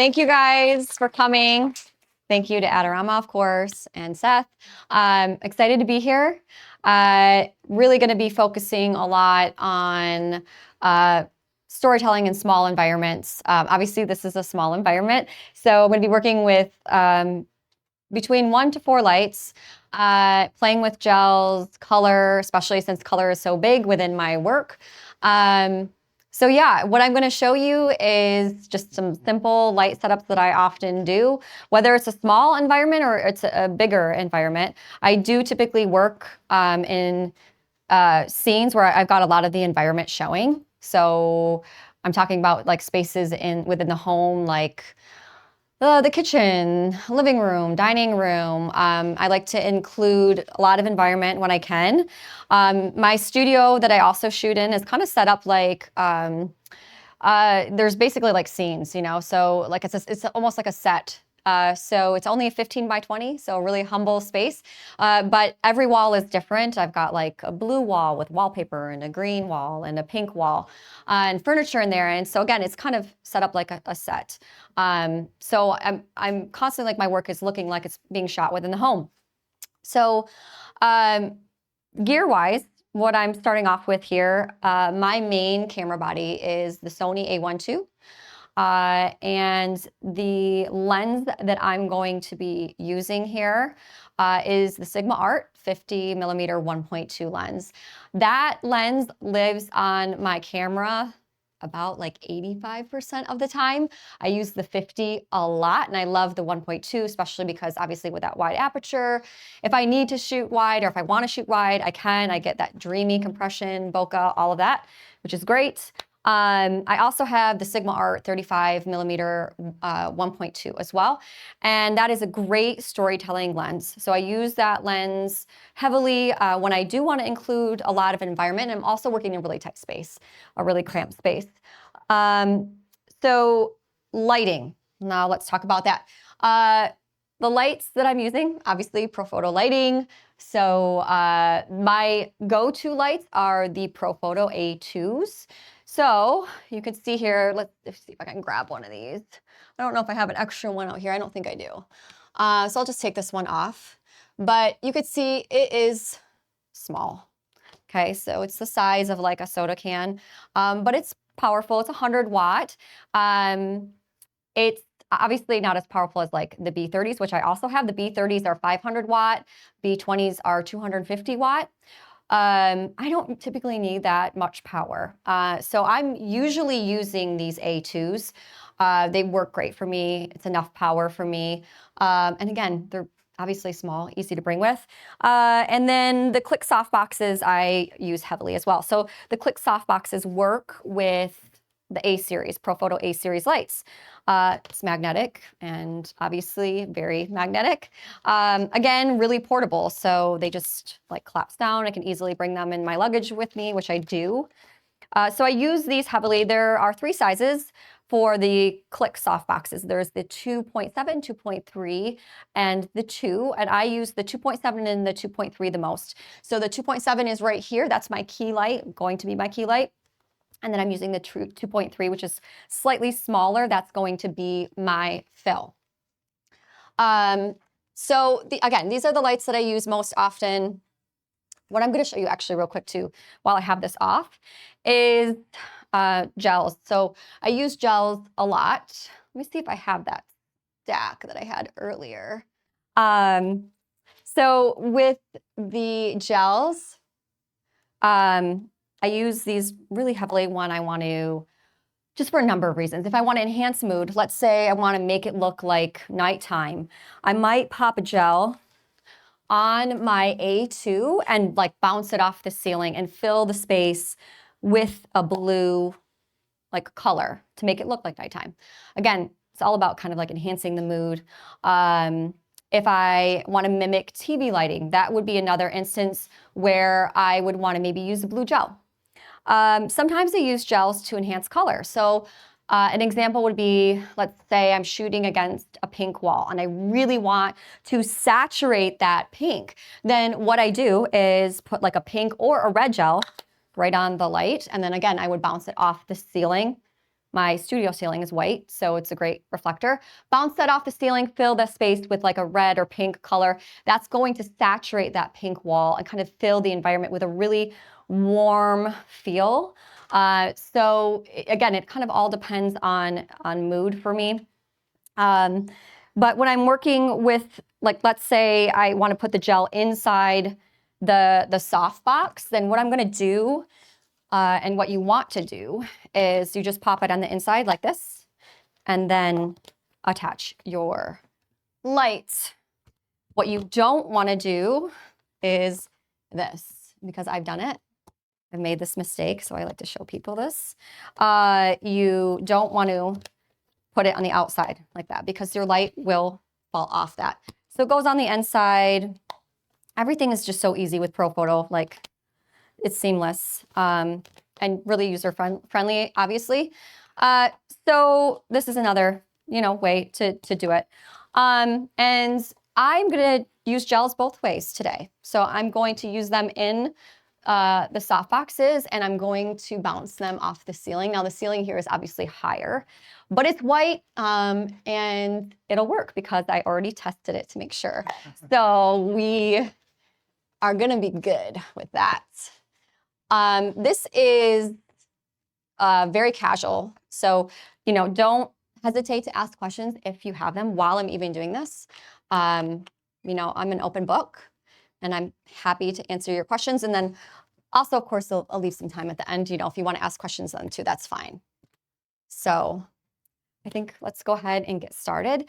Thank you guys for coming. Thank you to Adorama, of course, and Seth. Excited to be here. Really going to be focusing a lot on storytelling in small environments. Obviously, this is a small environment, so I'm going to be working with between 1 to 4 lights, playing with gels, color, especially since color is so big within my work. So yeah, what I'm going to show you is just some simple light setups that I often do, whether it's a small environment or it's a bigger environment. I do typically work in scenes where I've got a lot of the environment showing. So I'm talking about like spaces within the home, like the kitchen, living room, dining room. I like to include a lot of environment when I can. My studio that I also shoot in is kind of set up like, there's basically like scenes, you know, so like it's almost like a set. So it's only a 15 by 20, so a really humble space. But every wall is different. I've got like a blue wall with wallpaper and a green wall and a pink wall and furniture in there. And so again, it's kind of set up like a set. So I'm constantly, like, my work is looking like it's being shot within the home. So gear-wise, what I'm starting off with here, my main camera body is the Sony A1 II. And the lens that I'm going to be using here is the Sigma Art 50mm 1.2 lens. That lens lives on my camera about like 85% of the time. I use the 50 a lot, and I love the 1.2, especially because obviously with that wide aperture, if I need to shoot wide or if I want to shoot wide, I can. I get that dreamy compression, bokeh, all of that, which is great. I also have the Sigma Art 35mm 1.2 as well, and that is a great storytelling lens. So I use that lens heavily when I do want to include a lot of environment. I'm also working in a really tight space, a really cramped space. So lighting, now let's talk about that. The lights that I'm using, obviously Profoto lighting. So my go-to lights are the Profoto A2s. So you can see here, let's see if I can grab one of these. I don't know if I have an extra one out here. I don't think I do. So I'll just take this one off. But you could see it is small. Okay, so it's the size of like a soda can, but it's powerful. It's 100 watt. It's obviously not as powerful as like the B30s, which I also have. The B30s are 500 watt. B20s are 250 watt. I don't typically need that much power. So I'm usually using these A2s. They work great for me. It's enough power for me. And again, they're obviously small, easy to bring with. And then the Click softboxes I use heavily as well. So the Click softboxes work with the A-series, Profoto A-series lights. It's magnetic and obviously very magnetic. Again, really portable, so they just like collapse down. I can easily bring them in my luggage with me, which I do. So I use these heavily. There are 3 sizes for the Click softboxes. There's the 2.7, 2.3, and the 2, and I use the 2.7 and the 2.3 the most. So the 2.7 is right here. That's my key light, going to be my key light. And then I'm using the 2.3, which is slightly smaller. That's going to be my fill. So again, these are the lights that I use most often. What I'm going to show you actually real quick too, while I have this off, is gels. So I use gels a lot. Let me see if I have that stack that I had earlier. So with the gels, I use these really heavily when I want to, just for a number of reasons. If I want to enhance mood, let's say I want to make it look like nighttime, I might pop a gel on my A2 and like bounce it off the ceiling and fill the space with a blue like color to make it look like nighttime. Again, it's all about kind of like enhancing the mood. If I want to mimic TV lighting, that would be another instance where I would want to maybe use a blue gel. Sometimes I use gels to enhance color. So an example would be, let's say I'm shooting against a pink wall and I really want to saturate that pink. Then what I do is put like a pink or a red gel right on the light. And then again, I would bounce it off the ceiling my studio ceiling is white, so it's a great reflector. Bounce that off the ceiling, fill the space with like a red or pink color. That's going to saturate that pink wall and kind of fill the environment with a really warm feel. So again, it kind of all depends on mood for me. But when I'm working with, like, let's say I want to put the gel inside the soft box, then what I'm going to do, and what you want to do, is you just pop it on the inside like this, and then attach your lights. What you don't want to do is this, because I've done it. I've made this mistake, so I like to show people this. You don't want to put it on the outside like that, because your light will fall off that. So it goes on the inside. Everything is just so easy with Profoto, like it's seamless, and really user friendly, obviously. So this is another, way to do it. And I'm gonna use gels both ways today. So I'm going to use them in the soft boxes, and I'm going to bounce them off the ceiling. Now the ceiling here is obviously higher, but it's white, and it'll work because I already tested it to make sure. So we are gonna be good with that. This is very casual. So, don't hesitate to ask questions if you have them while I'm even doing this. I'm an open book, and I'm happy to answer your questions. And then also, of course, I'll leave some time at the end, if you want to ask questions then too, that's fine. So I think let's go ahead and get started.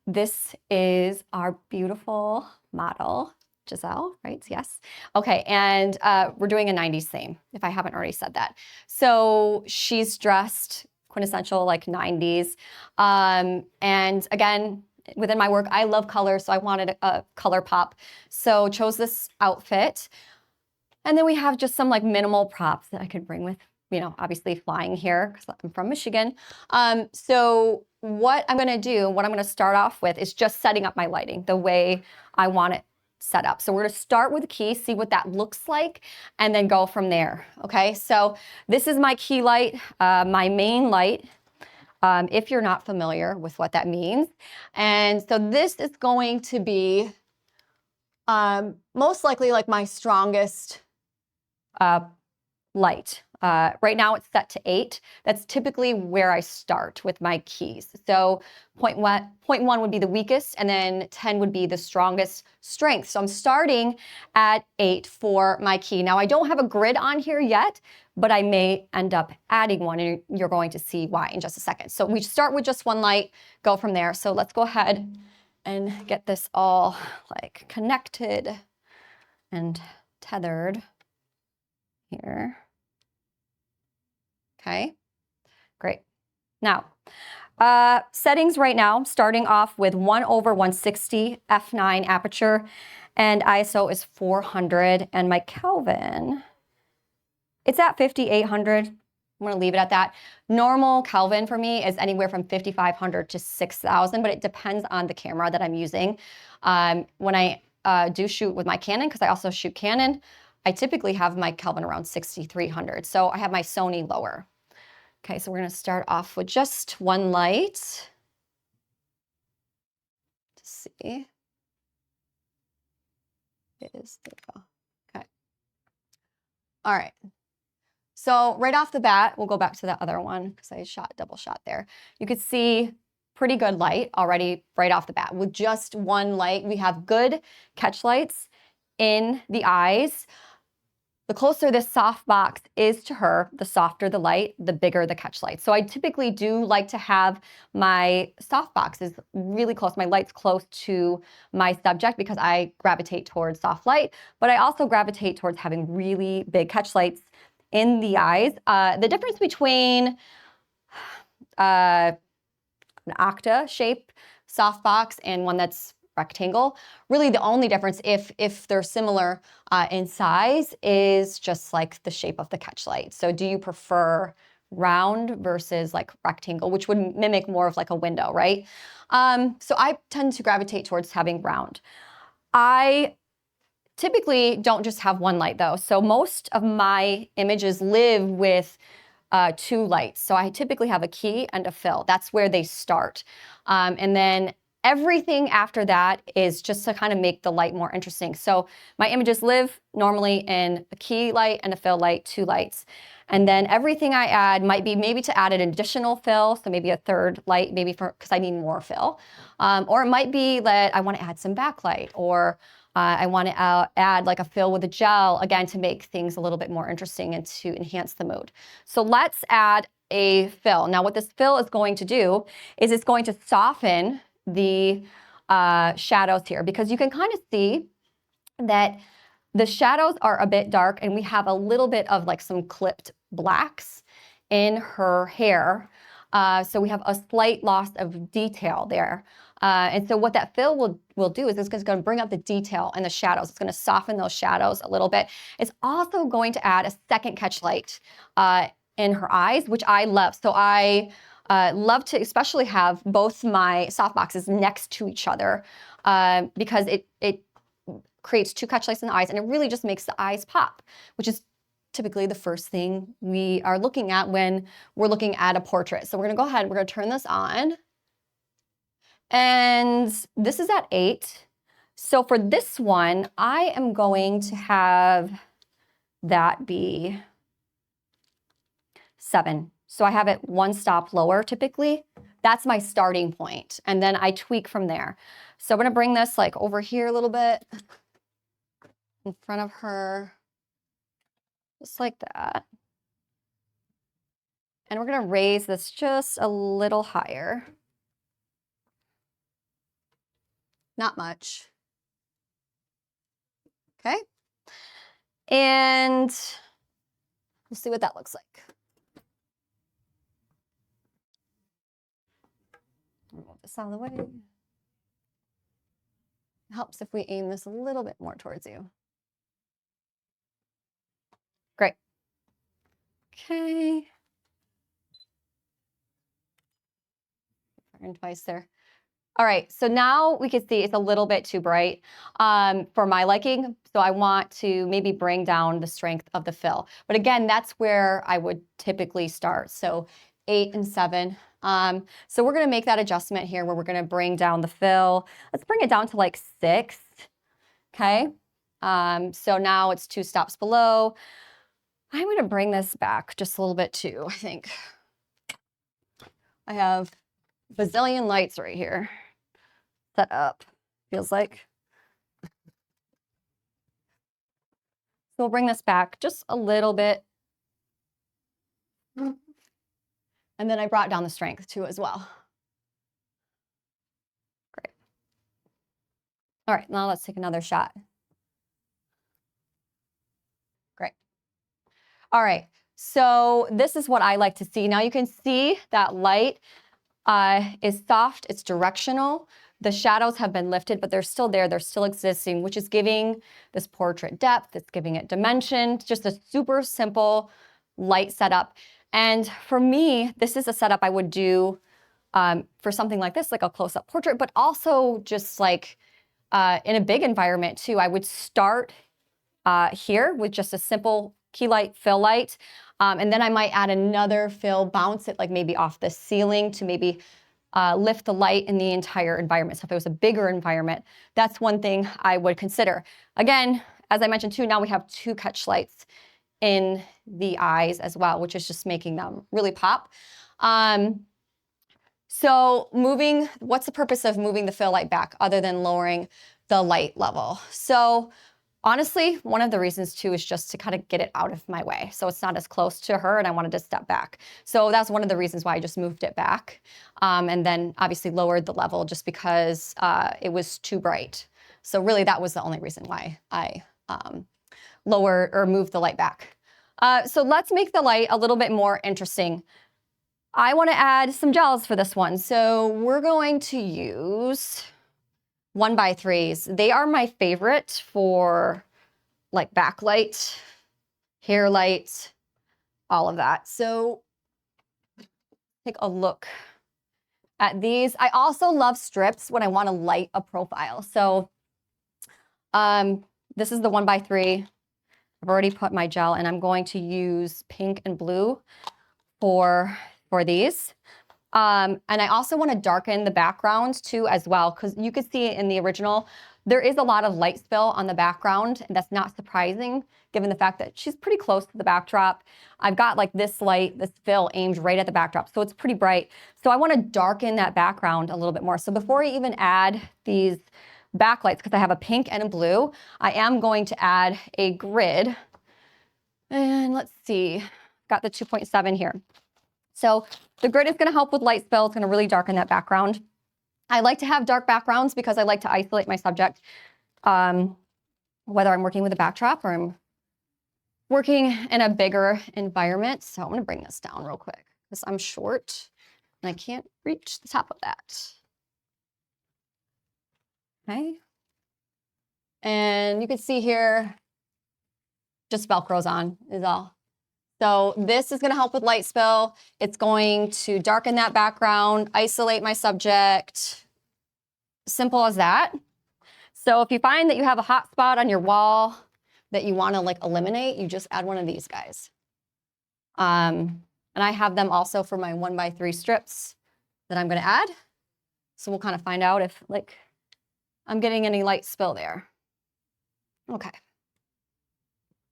This is our beautiful model, Giselle, right? Yes. Okay, and we're doing a 90s theme, if I haven't already said that. So she's dressed quintessential like 90s. And again, within my work, I love color, so I wanted a color pop. So chose this outfit. And then we have just some like minimal props that I could bring with, obviously flying here because I'm from Michigan. So what I'm gonna do, what I'm gonna start off with is just setting up my lighting the way I want it set up. So we're gonna start with the key, see what that looks like, and then go from there, okay? So this is my key light, my main light, if you're not familiar with what that means. And so this is going to be most likely like my strongest light. Right now it's set to 8. That's typically where I start with my keys. So point one would be the weakest, and then 10 would be the strongest strength. So I'm starting at 8 for my key. Now I don't have a grid on here yet, but I may end up adding one, and you're going to see why in just a second. So we start with just one light, go from there. So let's go ahead and get this all like connected and tethered here. Okay, great. Now, settings right now, starting off with 1/160 f9 aperture, and ISO is 400, and my Kelvin, it's at 5800. I'm gonna leave it at that. Normal Kelvin for me is anywhere from 5500 to 6000, but it depends on the camera that I'm using. When I do shoot with my Canon, because I also shoot Canon, I typically have my Kelvin around 6300. So I have my Sony lower. Okay, so we're gonna start off with just one light. Let's see. There we go. Okay. All right. So right off the bat, we'll go back to the other one because I double shot there. You could see pretty good light already right off the bat. With just one light, we have good catch lights in the eyes. The closer this soft box is to her, the softer the light, the bigger the catch light. So I typically do like to have my soft boxes really close, my lights close to my subject, because I gravitate towards soft light, but I also gravitate towards having really big catch lights in the eyes. The difference between an octa shape softbox and one that's rectangle, really the only difference, if they're similar in size, is just like the shape of the catch light. So do you prefer round versus like rectangle, which would mimic more of like a window, right? So I tend to gravitate towards having round. I typically don't just have one light though. So most of my images live with two lights. So I typically have a key and a fill. That's where they start. And then everything after that is just to kind of make the light more interesting. So my images live normally in a key light and a fill light, two lights. And then everything I add might be maybe to add an additional fill, so maybe a third light, maybe because I need more fill. Or it might be that I want to add some backlight, or I want to add like a fill with a gel, again, to make things a little bit more interesting and to enhance the mood. So let's add a fill. Now what this fill is going to do is it's going to soften the shadows here, because you can kind of see that the shadows are a bit dark and we have a little bit of like some clipped blacks in her hair. So we have a slight loss of detail there. And so what that fill will do is it's going to bring up the detail and the shadows. It's going to soften those shadows a little bit. It's also going to add a second catch light in her eyes, which I love. So I love to especially have both my soft boxes next to each other because it creates two catch lights in the eyes, and it really just makes the eyes pop, which is typically the first thing we are looking at when we're looking at a portrait. So we're going to go ahead and we're going to turn this on. And this is at 8. So for this one, I am going to have that be 7. So I have it one stop lower typically. That's my starting point. And then I tweak from there. So I'm going to bring this like over here a little bit in front of her, just like that. And we're going to raise this just a little higher. Not much. Okay. And we'll see what that looks like. Move this out of the way. It helps if we aim this a little bit more towards you. Great. Okay. Twice there. All right, so now we can see it's a little bit too bright for my liking. So I want to maybe bring down the strength of the fill. But again, that's where I would typically start. So 8 and 7. So we're gonna make that adjustment here where we're gonna bring down the fill. Let's bring it down to like 6, okay? So now it's 2 stops below. I'm gonna bring this back just a little bit too, I think. I have a bazillion lights right here set up, feels like. So we'll bring this back just a little bit. And then I brought down the strength too as well. Great. All right, now let's take another shot. Great. All right, so this is what I like to see. Now you can see that light is soft, it's directional. The shadows have been lifted, but they're still there, they're still existing, which is giving this portrait depth, it's giving it dimension. It's just a super simple light setup. And for me, this is a setup I would do for something like this, like a close-up portrait, but also just like in a big environment too. I would start here with just a simple key light, fill light, and then I might add another fill, bounce it like maybe off the ceiling to maybe lift the light in the entire environment. So if it was a bigger environment, that's one thing I would consider. Again, as I mentioned too, now we have 2 catch lights in the eyes as well, which is just making them really pop. So what's the purpose of moving the fill light back other than lowering the light level? So honestly, one of the reasons too is just to kind of get it out of my way. So it's not as close to her and I wanted to step back. So that's one of the reasons why I just moved it back. And then obviously lowered the level just because it was too bright. So really that was the only reason why I lowered or moved the light back. So let's make the light a little bit more interesting. I want to add some gels for this one. So we're going to use 1x3s. They are my favorite for like backlight, hair light, all of that. So take a look at these. I also love strips when I want to light a profile. So this is the 1x3. I've already put my gel and I'm going to use pink and blue for these. And I also want to darken the background too as well, because you can see in the original, there is a lot of light spill on the background, and that's not surprising given the fact that she's pretty close to the backdrop. I've got like this light, this fill aimed right at the backdrop, so it's pretty bright. So I want to darken that background a little bit more. So before I even add these backlights, because I have a pink and a blue, I am going to add a grid. And let's see, got the 2.7 here. So the grid is going to help with light spill. It's going to really darken that background. I like to have dark backgrounds because I like to isolate my subject, whether I'm working with a backdrop or I'm working in a bigger environment. So I'm going to bring this down real quick because I'm short and I can't reach the top of that. Okay. And you can see here, just Velcro's on is all. So this is going to help with light spill. It's going to darken that background, isolate my subject. Simple as that. So if you find that you have a hot spot on your wall that you want to like eliminate, you just add one of these guys. And I have them also for my 1x3 strips that I'm going to add. So we'll kind of find out if like I'm getting any light spill there. Okay.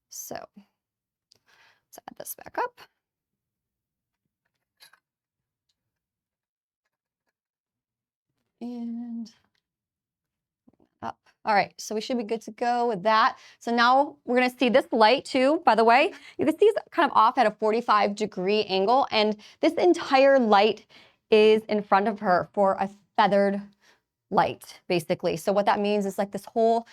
So let's add this back up. And up. All right, so we should be good to go with that. So now we're gonna see this light too, by the way. You can see it's kind of off at a 45-degree angle, and this entire light is in front of her for a feathered light, basically. So what that means is like this whole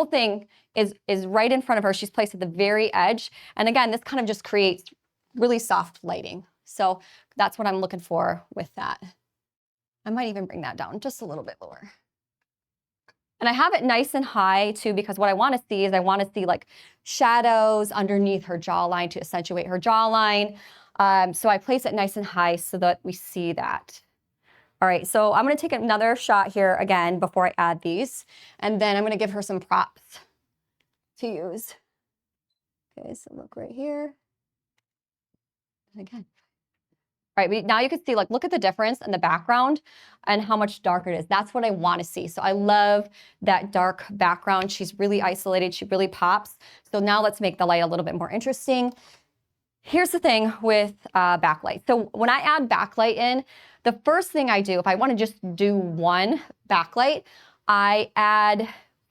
thing is right in front of her. She's placed at the very edge. And again, this kind of just creates really soft lighting. So that's what I'm looking for with that. I might even bring that down just a little bit lower. And I have it nice and high too, because what I want to see is I want to see like shadows underneath her jawline to accentuate her jawline. So I place it nice and high so that we see that. All right, so I'm going to take another shot here again before I add these, and then I'm going to give her some props to use. Okay, so look right here. And again. All right, now you can see, like, look at the difference in the background and how much darker it is. That's what I want to see. So I love that dark background. She's really isolated. She really pops. So now let's make the light a little bit more interesting. Here's the thing with backlight. So when I add backlight in, the first thing I do, if I want to just do one backlight, I add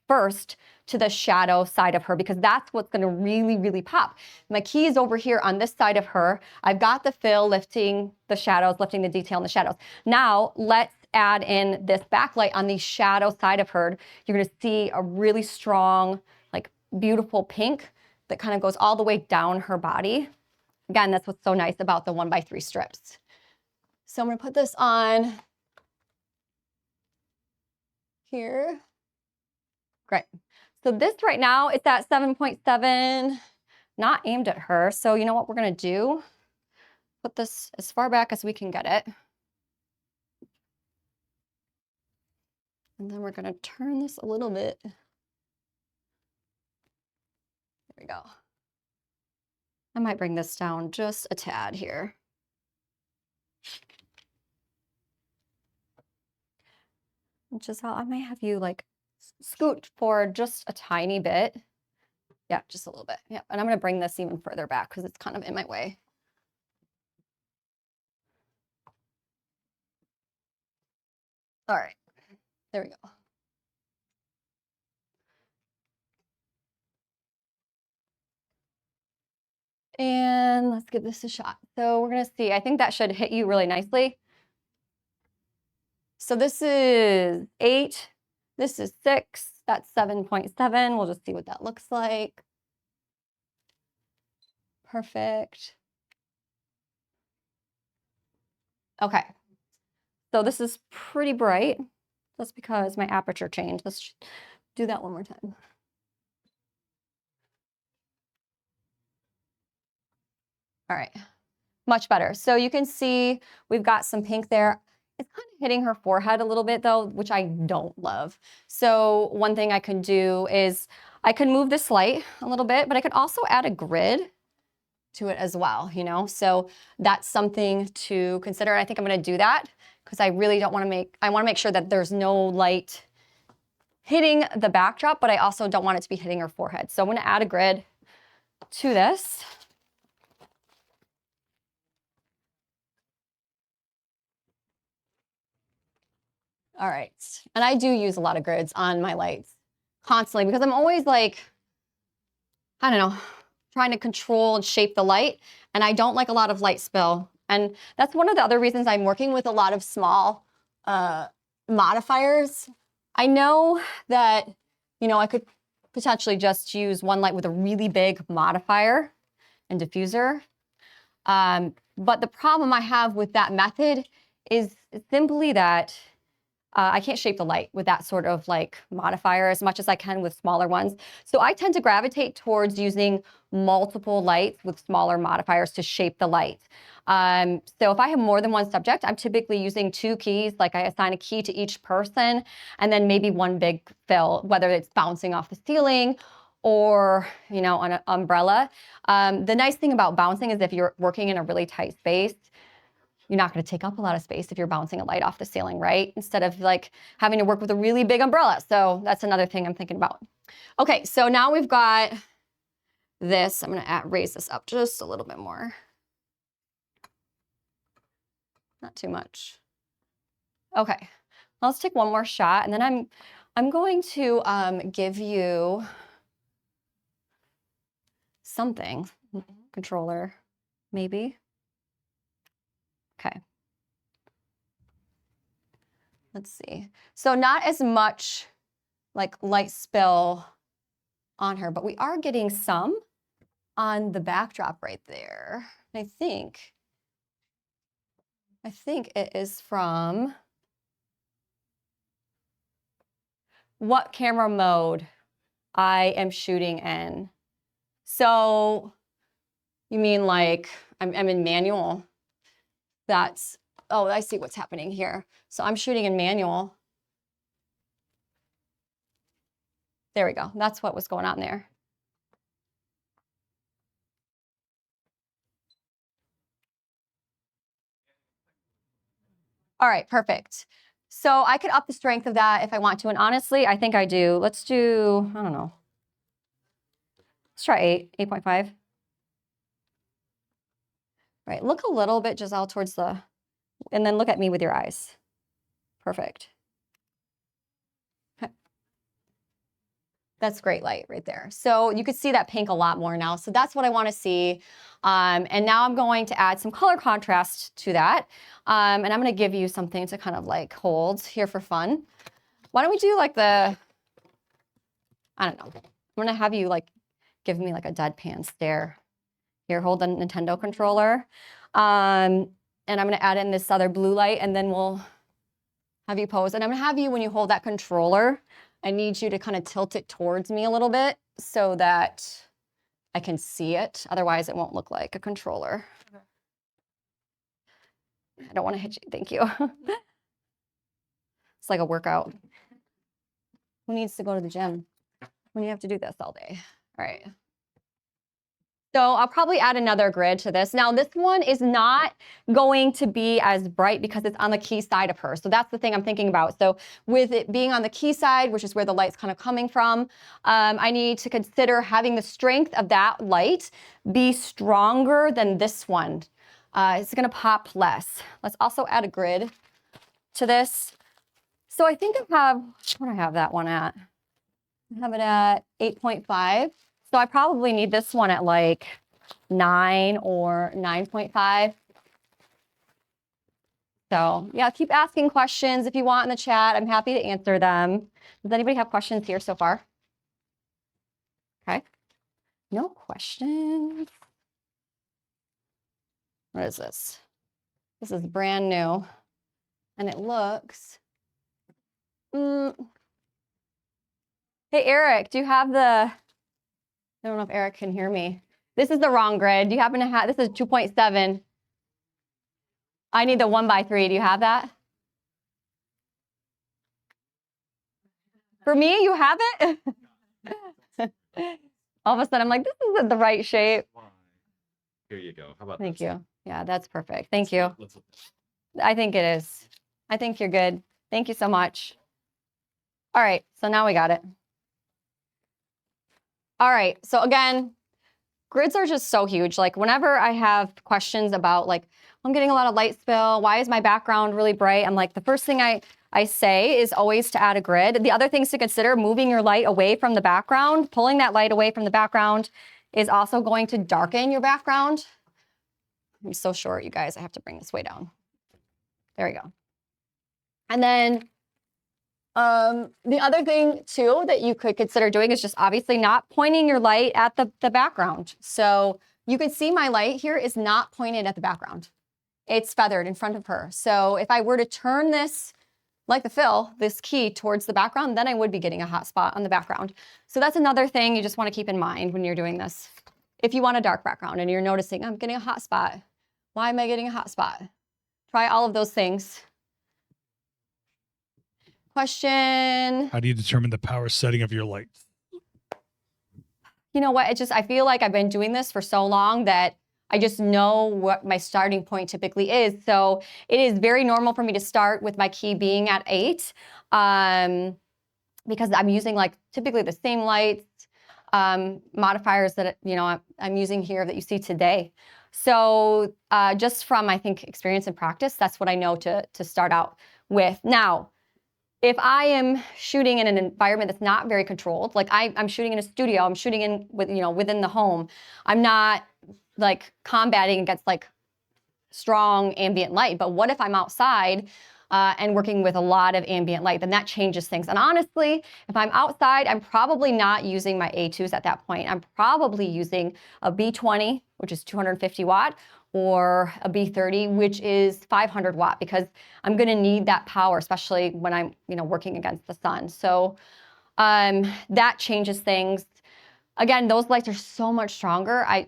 first to the shadow side of her, because that's what's going to really, really pop. My key is over here on this side of her. I've got the fill lifting the shadows, lifting the detail in the shadows. Now let's add in this backlight on the shadow side of her. You're going to see a really strong, like beautiful pink that kind of goes all the way down her body. Again, that's what's so nice about the 1x3 strips. So I'm going to put this on here. Great. So this right now, it's at 7.7, not aimed at her. So you know what we're going to do? Put this as far back as we can get it. And then we're going to turn this a little bit. There we go. I might bring this down just a tad here. Just how I might have you like scoot forward just a tiny bit. Yeah, just a little bit. Yeah, and I'm going to bring this even further back because it's kind of in my way. All right, there we go. And let's give this a shot. So we're going to see. I think that should hit you really nicely. So this is 8. This is 6. That's 7.7. We'll just see what that looks like. Perfect. Okay. So this is pretty bright. That's because my aperture changed. Let's do that one more time. All right. Much better. So you can see we've got some pink there. It's kind of hitting her forehead a little bit though, which I don't love. So one thing I can do is I can move this light a little bit, but I could also add a grid to it as well, you know? So that's something to consider. I think I'm gonna do that because I really don't wanna I wanna make sure that there's no light hitting the backdrop, but I also don't want it to be hitting her forehead. So I'm gonna add a grid to this. All right, and I do use a lot of grids on my lights constantly because I'm always like, I don't know, trying to control and shape the light, and I don't like a lot of light spill. And that's one of the other reasons I'm working with a lot of small modifiers. I know that, you know, I could potentially just use one light with a really big modifier and diffuser. But the problem I have with that method is simply that I can't shape the light with that sort of like modifier as much as I can with smaller ones. So I tend to gravitate towards using multiple lights with smaller modifiers to shape the light. So if I have more than one subject, I'm typically using 2 keys, like I assign a key to each person, and then maybe one big fill, whether it's bouncing off the ceiling or, you know, on an umbrella. The nice thing about bouncing is if you're working in a really tight space, you're not going to take up a lot of space if you're bouncing a light off the ceiling, right? Instead of like having to work with a really big umbrella. So that's another thing I'm thinking about. Okay, so now we've got this. I'm going to raise this up just a little bit more. Not too much. Okay, let's take one more shot, and then I'm going to give you something. Controller, maybe. Okay. Let's see. So not as much like light spill on her, but we are getting some on the backdrop right there. I think it is from what camera mode I am shooting in. So you mean like I'm in manual? That's, oh, I see what's happening here. So I'm shooting in manual. There we go. That's what was going on there. All right, perfect. So I could up the strength of that if I want to, and honestly, I think I do. Let's do, I don't know. Let's try 8.5. Right, look a little bit, Giselle, towards the, and then look at me with your eyes. Perfect. That's great light right there. So you could see that pink a lot more now. So that's what I want to see. And now I'm going to add some color contrast to that. And I'm going to give you something to kind of like hold here for fun. Why don't we do like the, I don't know. I'm going to have you like give me like a deadpan stare. Here, hold the Nintendo controller. And I'm going to add in this other blue light, and then we'll have you pose. And I'm going to have you, when you hold that controller, I need you to kind of tilt it towards me a little bit so that I can see it. Otherwise, it won't look like a controller. Okay. I don't want to hit you. Thank you. It's like a workout. Who needs to go to the gym when you have to do this all day? All right. So I'll probably add another grid to this. Now this one is not going to be as bright because it's on the key side of her. So that's the thing I'm thinking about. So with it being on the key side, which is where the light's kind of coming from, I need to consider having the strength of that light be stronger than this one. It's gonna pop less. Let's also add a grid to this. So I think I have, what do I have that one at? I have it at 8.5. So I probably need this one at like 9 or 9.5. So yeah, keep asking questions if you want in the chat. I'm happy to answer them. Does anybody have questions here so far? Okay. No questions. What is this? This is brand new. And it looks... Hey, Eric, do you have the... I don't know if Eric can hear me. This is the wrong grid. Do you happen to have, this is 2.7. I need the 1x3. Do you have that? For me, you have it? All of a sudden, I'm like, this isn't the right shape. Here you go. How about Thank this? you. Yeah, that's perfect. Thank you. Let's look. I think it is. I think you're good. Thank you so much. All right, so now we got it. All right, so again, grids are just so huge. Like whenever I have questions about like, I'm getting a lot of light spill, why is my background really bright? I'm like, the first thing I say is always to add a grid. The other things to consider, moving your light away from the background, pulling that light away from the background is also going to darken your background. I'm so short, you guys, I have to bring this way down. There we go. And then the other thing too that you could consider doing is just obviously not pointing your light at the background. So you can see my light here is not pointed at the background. It's feathered in front of her. So if I were to turn this, like the fill, this key towards the background, then I would be getting a hot spot on the background. So that's another thing you just want to keep in mind when you're doing this. If you want a dark background and you're noticing, I'm getting a hot spot. Why am I getting a hot spot? Try all of those things. Question. How do you determine the power setting of your light? You know what? I feel like I've been doing this for so long that I just know what my starting point typically is. So it is very normal for me to start with my key being at 8 because I'm using like typically the same lights, modifiers that, you know, I'm using here that you see today. So just from, I think, experience and practice, that's what I know to start out with. Now, if I am shooting in an environment that's not very controlled, like I'm shooting in a studio, I'm shooting in with, you know, within the home, I'm not like combating against like strong ambient light. But what if I'm outside and working with a lot of ambient light? Then that changes things. And honestly, if I'm outside, I'm probably not using my A2s at that point. I'm probably using a B20, which is 250 watt, or a B30, which is 500 watt, because I'm going to need that power, especially when I'm, you know, working against the sun. So that changes things. Again, those lights are so much stronger. I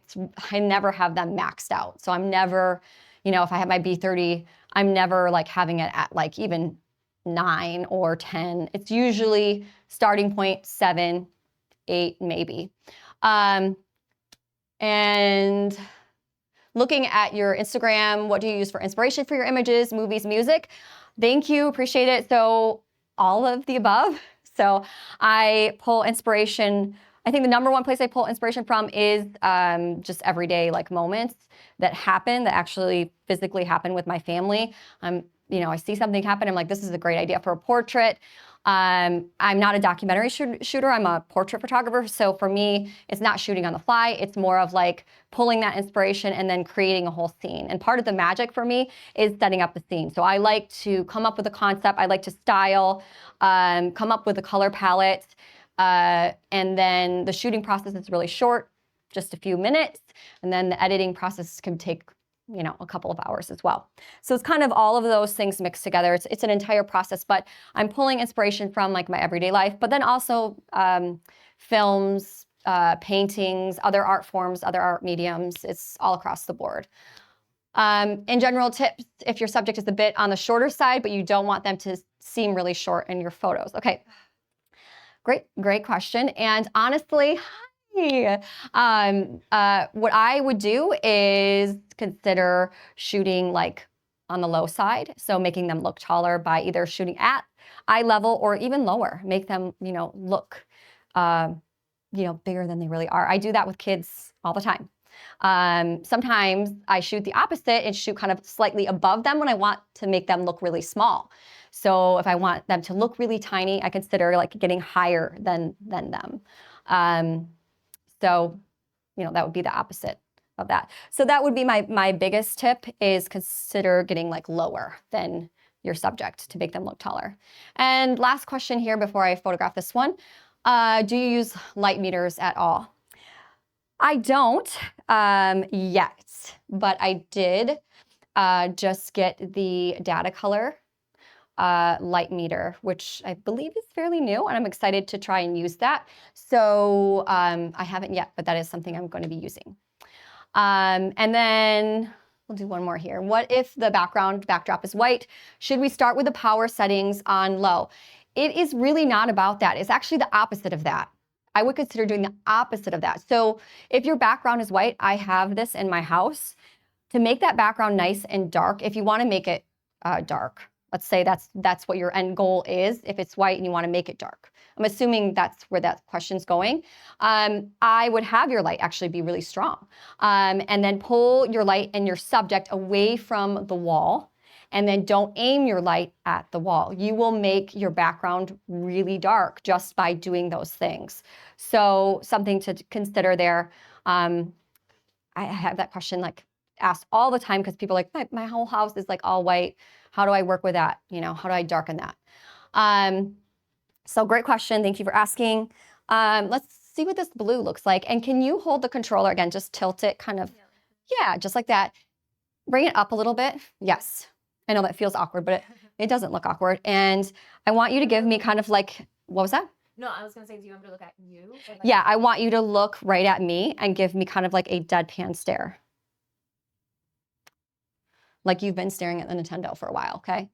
never have them maxed out. So I'm never, you know, if I have my B30, I'm never like having it at like even 9 or 10. It's usually starting point 7, 8, maybe. And looking at your Instagram, what do you use for inspiration for your images, movies, music? Thank you, appreciate it. So all of the above. So I pull inspiration. I think the number one place I pull inspiration from is just everyday like moments that happen, that actually physically happen with my family. You know, I see something happen, I'm like, this is a great idea for a portrait. I'm not a documentary shooter, I'm a portrait photographer. So for me, it's not shooting on the fly. It's more of like pulling that inspiration and then creating a whole scene. And part of the magic for me is setting up the scene. So I like to come up with a concept. I like to style, come up with a color palette. And then the shooting process is really short, just a few minutes. And then the editing process can take, you know, a couple of hours as well. So it's kind of all of those things mixed together. It's an entire process, but I'm pulling inspiration from like my everyday life, but then also films, paintings, other art forms, other art mediums. It's all across the board. In general, tips, if your subject is a bit on the shorter side, but you don't want them to seem really short in your photos. Okay, great question. And honestly, what I would do is consider shooting like on the low side. So making them look taller by either shooting at eye level or even lower, make them, you know, look, you know, bigger than they really are. I do that with kids all the time. Sometimes I shoot the opposite and shoot kind of slightly above them when I want to make them look really small. So if I want them to look really tiny, I consider like getting higher than them. So, you know, that would be the opposite of that. So that would be my biggest tip, is consider getting like lower than your subject to make them look taller. And last question here before I photograph this one. Do you use light meters at all? I don't yet, but I did just get the data color light meter, which I believe is fairly new, and I'm excited to try and use that. So I haven't yet, but that is something I'm going to be using. And then we'll do one more here. What if the backdrop is white? Should we start with the power settings on low? It is really not about that. It's actually the opposite of that. I would consider doing the opposite of that. So if your background is white, I have this in my house. To make that background nice and dark, if you want to make it dark, let's say that's what your end goal is. If it's white and you want to make it dark, I'm assuming that's where that question's going. I would have your light actually be really strong, and then pull your light and your subject away from the wall, and then don't aim your light at the wall. You will make your background really dark just by doing those things. So something to consider there. I have that question like asked all the time because people are like, my whole house is like all white. How do I work with that? You know, how do I darken that? So great question. Thank you for asking. Let's see what this blue looks like. And can you hold the controller again? Just tilt it kind of, yeah, just like that. Bring it up a little bit. Yes. I know that feels awkward, but it doesn't look awkward. And I want you to give me kind of like, what was that? No, I was going to say, do you want me to look at you? Like, yeah, I want you to look right at me and give me kind of like a deadpan stare. Like you've been staring at the Nintendo for a while, okay?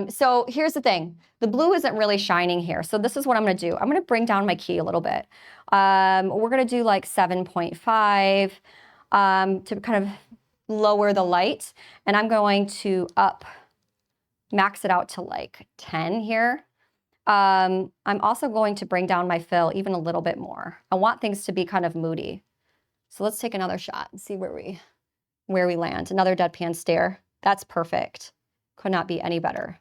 So here's the thing. The blue isn't really shining here. So this is what I'm going to do. I'm going to bring down my key a little bit. We're going to do like 7.5 to kind of lower the light. And I'm going to max it out to like 10 here. I'm also going to bring down my fill even a little bit more. I want things to be kind of moody. So let's take another shot and see where we land. Another deadpan stare. That's perfect. Could not be any better.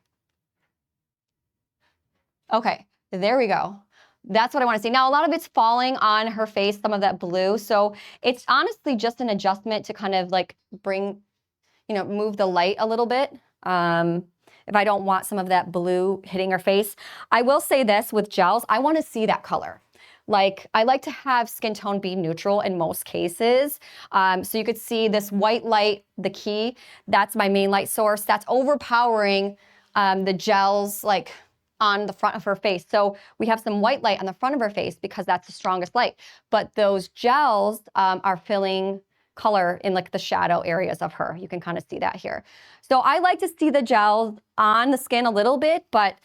Okay, there we go. That's what I want to see. Now, a lot of it's falling on her face, some of that blue. So it's honestly just an adjustment to kind of like move the light a little bit. If I don't want some of that blue hitting her face. I will say this with gels, I want to see that color. Like I like to have skin tone be neutral in most cases. So you could see this white light, the key, that's my main light source. That's overpowering the gels like on the front of her face. So we have some white light on the front of her face because that's the strongest light. But those gels are filling color in like the shadow areas of her. You can kind of see that here. So I like to see the gels on the skin a little bit, but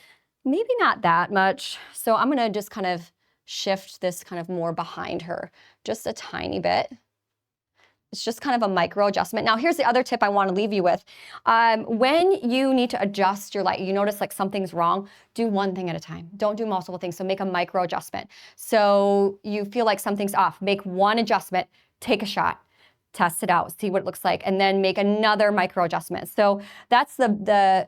maybe not that much. So I'm gonna just kind of shift this kind of more behind her, just a tiny bit. It's just kind of a micro adjustment. Now, here's the other tip I want to leave you with. When you need to adjust your light, you notice like something's wrong, do one thing at a time. Don't do multiple things. So make a micro adjustment. So you feel like something's off, make one adjustment, take a shot, test it out, see what it looks like, and then make another micro adjustment. So that's the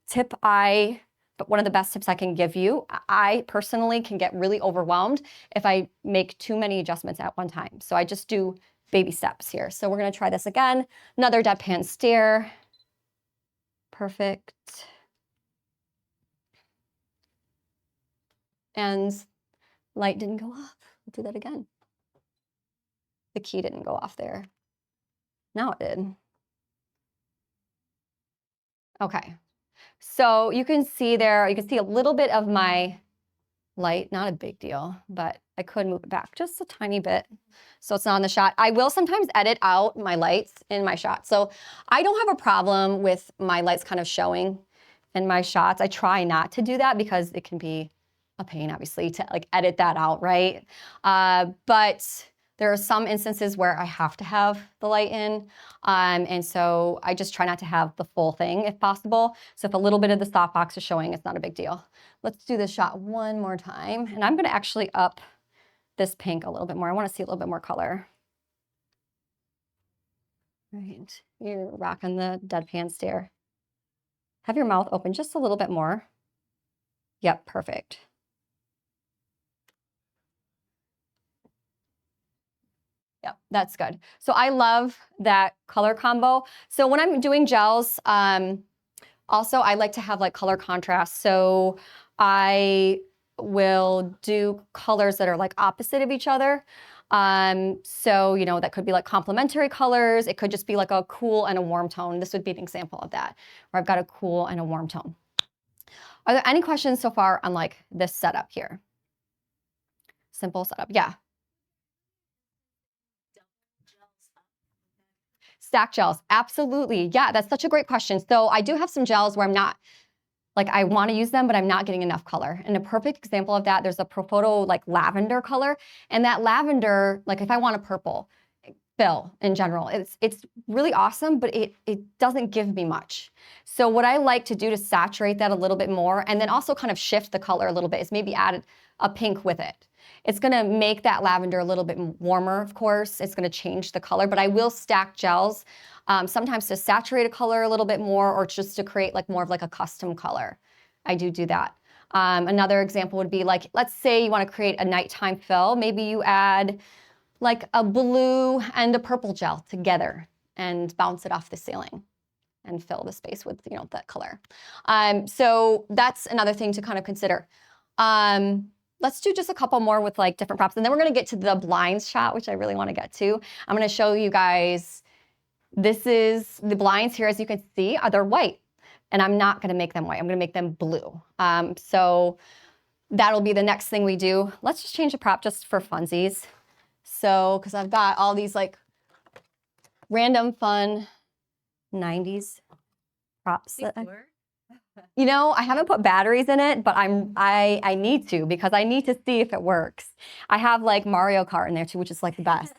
tip but one of the best tips I can give you. I personally can get really overwhelmed if I make too many adjustments at one time. So I just do baby steps here. So we're gonna try this again. Another deadpan stare. Perfect. And light didn't go off. We'll do that again. The key didn't go off there. Now it did. Okay. So you can see there, you can see a little bit of my light, not a big deal, but I could move it back just a tiny bit so it's not on the shot. I will sometimes edit out my lights in my shots. So I don't have a problem with my lights kind of showing in my shots. I try not to do that because it can be a pain, obviously, to like edit that out, right? But there are some instances where I have to have the light in, and so I just try not to have the full thing if possible. So if a little bit of the softbox is showing, it's not a big deal. Let's do this shot one more time, and I'm gonna actually up this pink a little bit more. I wanna see a little bit more color. Right, you're rocking the deadpan stare. Have your mouth open just a little bit more. Yep, perfect. Yeah, that's good. So I love that color combo. So when I'm doing gels, also I like to have like color contrast. So I will do colors that are like opposite of each other. So, you know, that could be like complementary colors. It could just be like a cool and a warm tone. This would be an example of that, where I've got a cool and a warm tone. Are there any questions so far on like this setup here? Simple setup, yeah. Stack gels, absolutely. Yeah, that's such a great question. So I do have some gels where I'm not like I want to use them, but I'm not getting enough color. And a perfect example of that, there's a Profoto like lavender color. And that lavender, like if I want a purple fill in general, it's really awesome, but it doesn't give me much. So what I like to do to saturate that a little bit more and then also kind of shift the color a little bit is maybe add a pink with it. It's gonna make that lavender a little bit warmer, of course. It's gonna change the color, but I will stack gels sometimes to saturate a color a little bit more or just to create like more of like a custom color. I do that. Another example would be like, let's say you wanna create a nighttime fill. Maybe you add like a blue and a purple gel together and bounce it off the ceiling and fill the space with, you know, that color. So that's another thing to kind of consider. Let's do just a couple more with like different props. And then we're gonna get to the blinds shot, which I really wanna get to. I'm gonna show you guys, this is the blinds here, as you can see, they're white. And I'm not gonna make them white, I'm gonna make them blue. So that'll be the next thing we do. Let's just change the prop just for funsies. So, because I've got all these like random fun 90s props that you know, I haven't put batteries in it, but I need to because I need to see if it works. I have like Mario Kart in there too, which is like the best.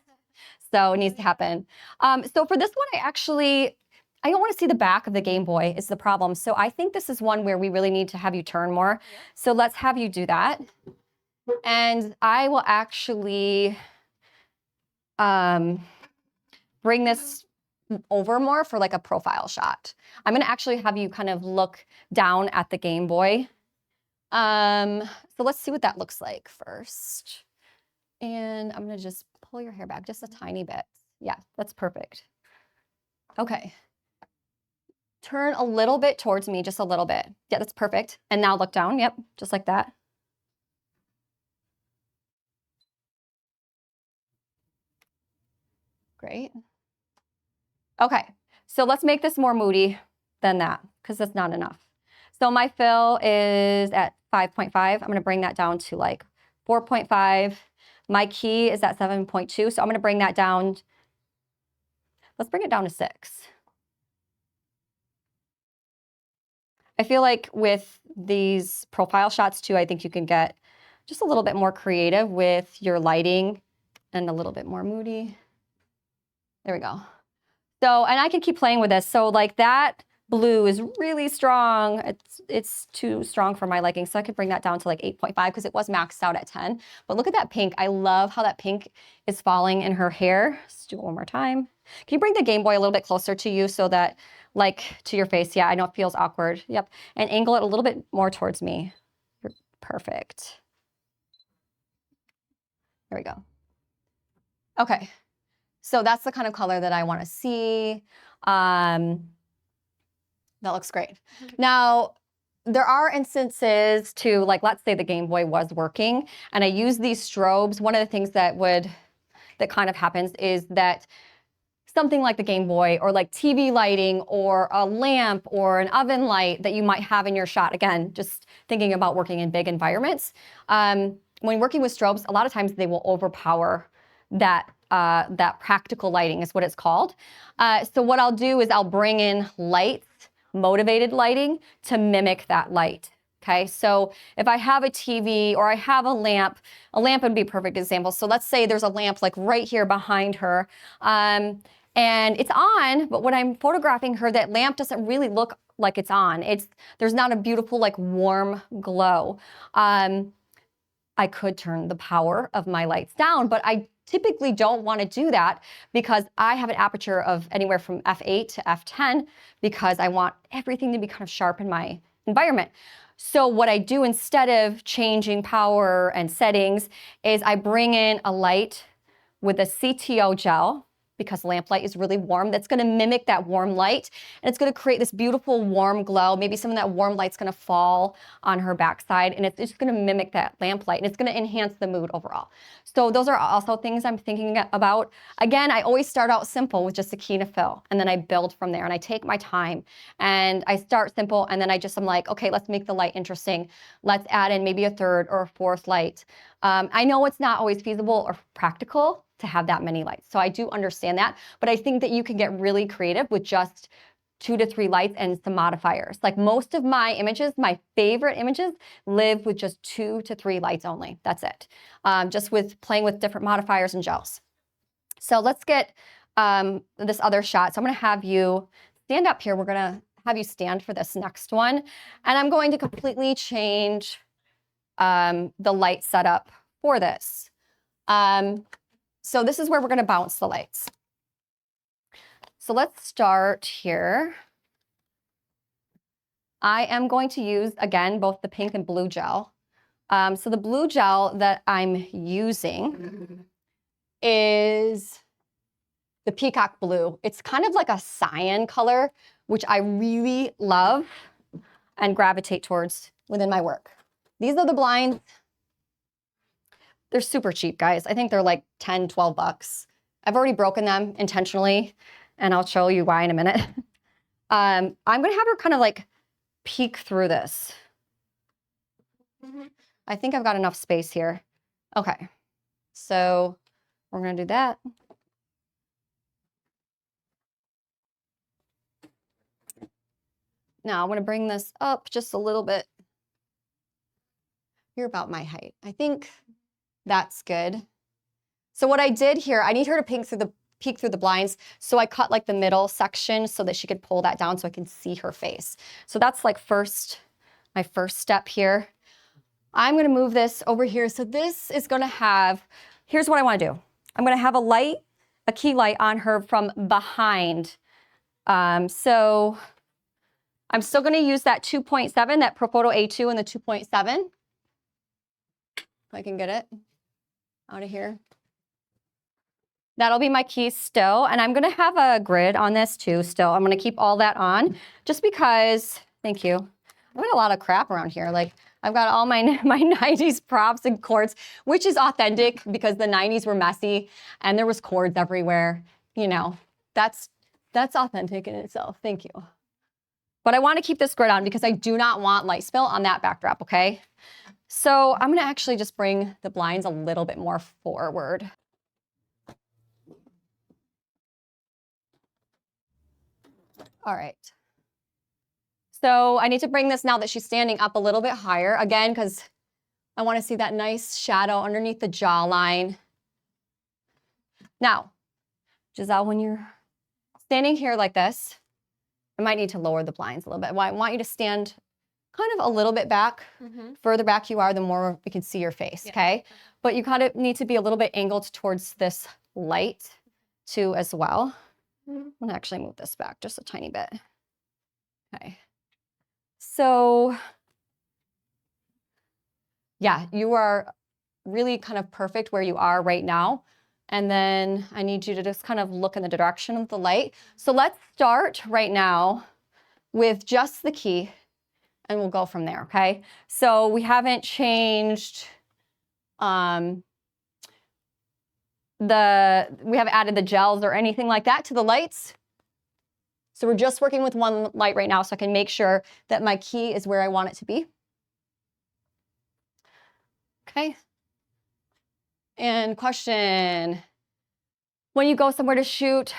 So it needs to happen. So for this one, I don't want to see the back of the Game Boy is the problem. So I think this is one where we really need to have you turn more. So let's have you do that. And I will actually bring this over more for like a profile shot. I'm gonna actually have you kind of look down at the Game Boy. So let's see what that looks like first. And I'm gonna just pull your hair back just a tiny bit. Yeah, that's perfect. Okay. Turn a little bit towards me, just a little bit. Yeah, that's perfect. And now look down, yep, just like that. Great. Okay, so let's make this more moody than that because that's not enough. So my fill is at 5.5. I'm gonna bring that down to like 4.5. My key is at 7.2, so I'm gonna bring that down. Let's bring it down to 6. I feel like with these profile shots too, I think you can get just a little bit more creative with your lighting and a little bit more moody. There we go. So, and I can keep playing with this. So like that blue is really strong. It's too strong for my liking. So I could bring that down to like 8.5 because it was maxed out at 10. But look at that pink. I love how that pink is falling in her hair. Let's do it one more time. Can you bring the Game Boy a little bit closer to you so that like to your face? Yeah, I know it feels awkward. Yep. And angle it a little bit more towards me. You're perfect. There we go. Okay. So that's the kind of color that I want to see. That looks great. Now, there are instances to, like, let's say the Game Boy was working and I use these strobes. One of the things that kind of happens is that something like the Game Boy or like TV lighting or a lamp or an oven light that you might have in your shot, again, just thinking about working in big environments. When working with strobes, a lot of times they will overpower that practical lighting is what it's called. So what I'll do is I'll bring in lights, motivated lighting to mimic that light. Okay, so if I have a TV or I have a lamp would be a perfect example. So let's say there's a lamp like right here behind her, and it's on, but when I'm photographing her, that lamp doesn't really look like it's on. There's not a beautiful like warm glow. I could turn the power of my lights down, but I typically don't want to do that because I have an aperture of anywhere from f8 to f10 because I want everything to be kind of sharp in my environment. So what I do instead of changing power and settings is I bring in a light with a CTO gel because lamplight is really warm. That's gonna mimic that warm light and it's gonna create this beautiful warm glow. Maybe some of that warm light's gonna fall on her backside and it's just gonna mimic that lamplight and it's gonna enhance the mood overall. So those are also things I'm thinking about. Again, I always start out simple with just a key and a fill and then I build from there and I take my time and I start simple and then I'm like, okay, let's make the light interesting. Let's add in maybe a third or a fourth light. I know it's not always feasible or practical to have that many lights. So I do understand that, but I think that you can get really creative with just 2 to 3 lights and some modifiers. Like most of my images, my favorite images, live with just 2 to 3 lights only. That's it. Just with playing with different modifiers and gels. So let's get this other shot. So I'm going to have you stand up here. We're going to have you stand for this next one. And I'm going to completely change the light setup for this. So this is where we're going to bounce the lights. So let's start here. I am going to use, again, both the pink and blue gel. So the blue gel that I'm using is the peacock blue. It's kind of like a cyan color, which I really love and gravitate towards within my work. These are the blinds. They're super cheap, guys. I think they're like 10, 12 bucks. I've already broken them intentionally, and I'll show you why in a minute. I'm gonna have her kind of like peek through this. I think I've got enough space here. Okay, so we're gonna do that. Now I'm gonna bring this up just a little bit. You're about my height. I think that's good. So what I did here, I need her to peek through the blinds. So I cut like the middle section so that she could pull that down so I can see her face. So that's like my first step here. I'm gonna move this over here. So this is gonna have, here's what I wanna do. I'm gonna have a key light on her from behind. So I'm still gonna use that 2.7, that Profoto A2 and the 2.7. If I can get it out of here. That'll be my key still, and I'm gonna have a grid on this too still. I'm gonna keep all that on just because, thank you. I've got a lot of crap around here. Like I've got all my 90s props and cords, which is authentic because the 90s were messy and there was cords everywhere. You know, that's authentic in itself, thank you. But I wanna keep this grid on because I do not want light spill on that backdrop, okay? So I'm gonna actually just bring the blinds a little bit more forward. All right. So I need to bring this now that she's standing up a little bit higher, again, because I want to see that nice shadow underneath the jawline. Now, Giselle, when you're standing here like this, I might need to lower the blinds a little bit. I want you to stand kind of a little bit back. Further back you are, the more we can see your face, okay? But you kind of need to be a little bit angled towards this light too as well. I'm gonna actually move this back just a tiny bit. Okay. So yeah, you are really kind of perfect where you are right now. And then I need you to just kind of look in the direction of the light. So let's start right now with just the key and we'll go from there, okay? So we haven't changed, we haven't added the gels or anything like that to the lights. So we're just working with one light right now so I can make sure that my key is where I want it to be. Okay. And question, when you go somewhere to shoot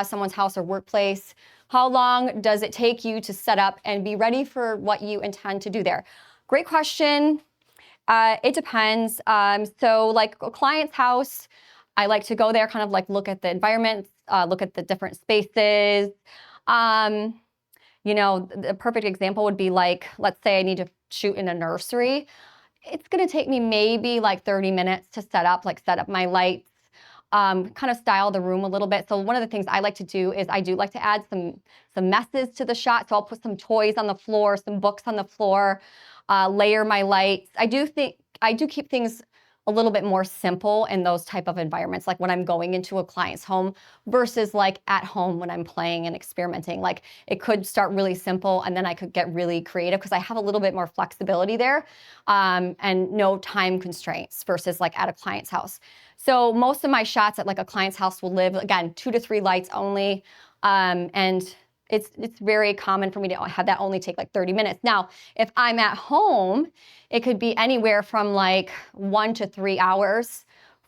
someone's house or workplace, how long does it take you to set up and be ready for what you intend to do there? Great question. It depends. So like a client's house, I like to go there, kind of like look at the environment, look at the different spaces. You know, the perfect example would be like, let's say I need to shoot in a nursery. It's gonna take me maybe like 30 minutes to set up my lights, kind of style the room a little bit. So one of the things I like to do is I do like to add some messes to the shot. So I'll put some toys on the floor, some books on the floor, layer my lights. I do keep things a little bit more simple in those type of environments, like when I'm going into a client's home versus like at home when I'm playing and experimenting. Like it could start really simple and then I could get really creative because I have a little bit more flexibility there and no time constraints versus like at a client's house. So most of my shots at like a client's house will live, again, 2 to 3 lights only. And it's very common for me to have that only take like 30 minutes. Now, if I'm at home, it could be anywhere from like 1 to 3 hours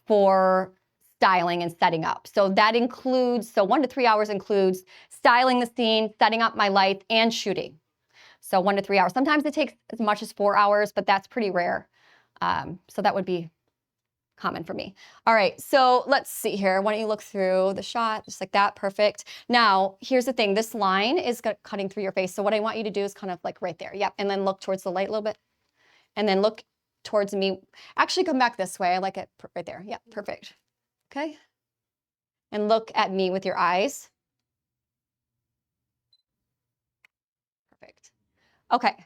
for styling and setting up. So that includes, so 1 to 3 hours includes styling the scene, setting up my lights, and shooting. So 1 to 3 hours. Sometimes it takes as much as 4 hours, but that's pretty rare. So that would be common for me. All right, so let's see here. Why don't you look through the shot, just like that, perfect. Now, here's the thing. This line is cutting through your face. So what I want you to do is kind of like right there. Yep, and then look towards the light a little bit. And then look towards me. Actually, come back this way. I like it right there. Yep, perfect. Okay. And look at me with your eyes. Perfect. Okay.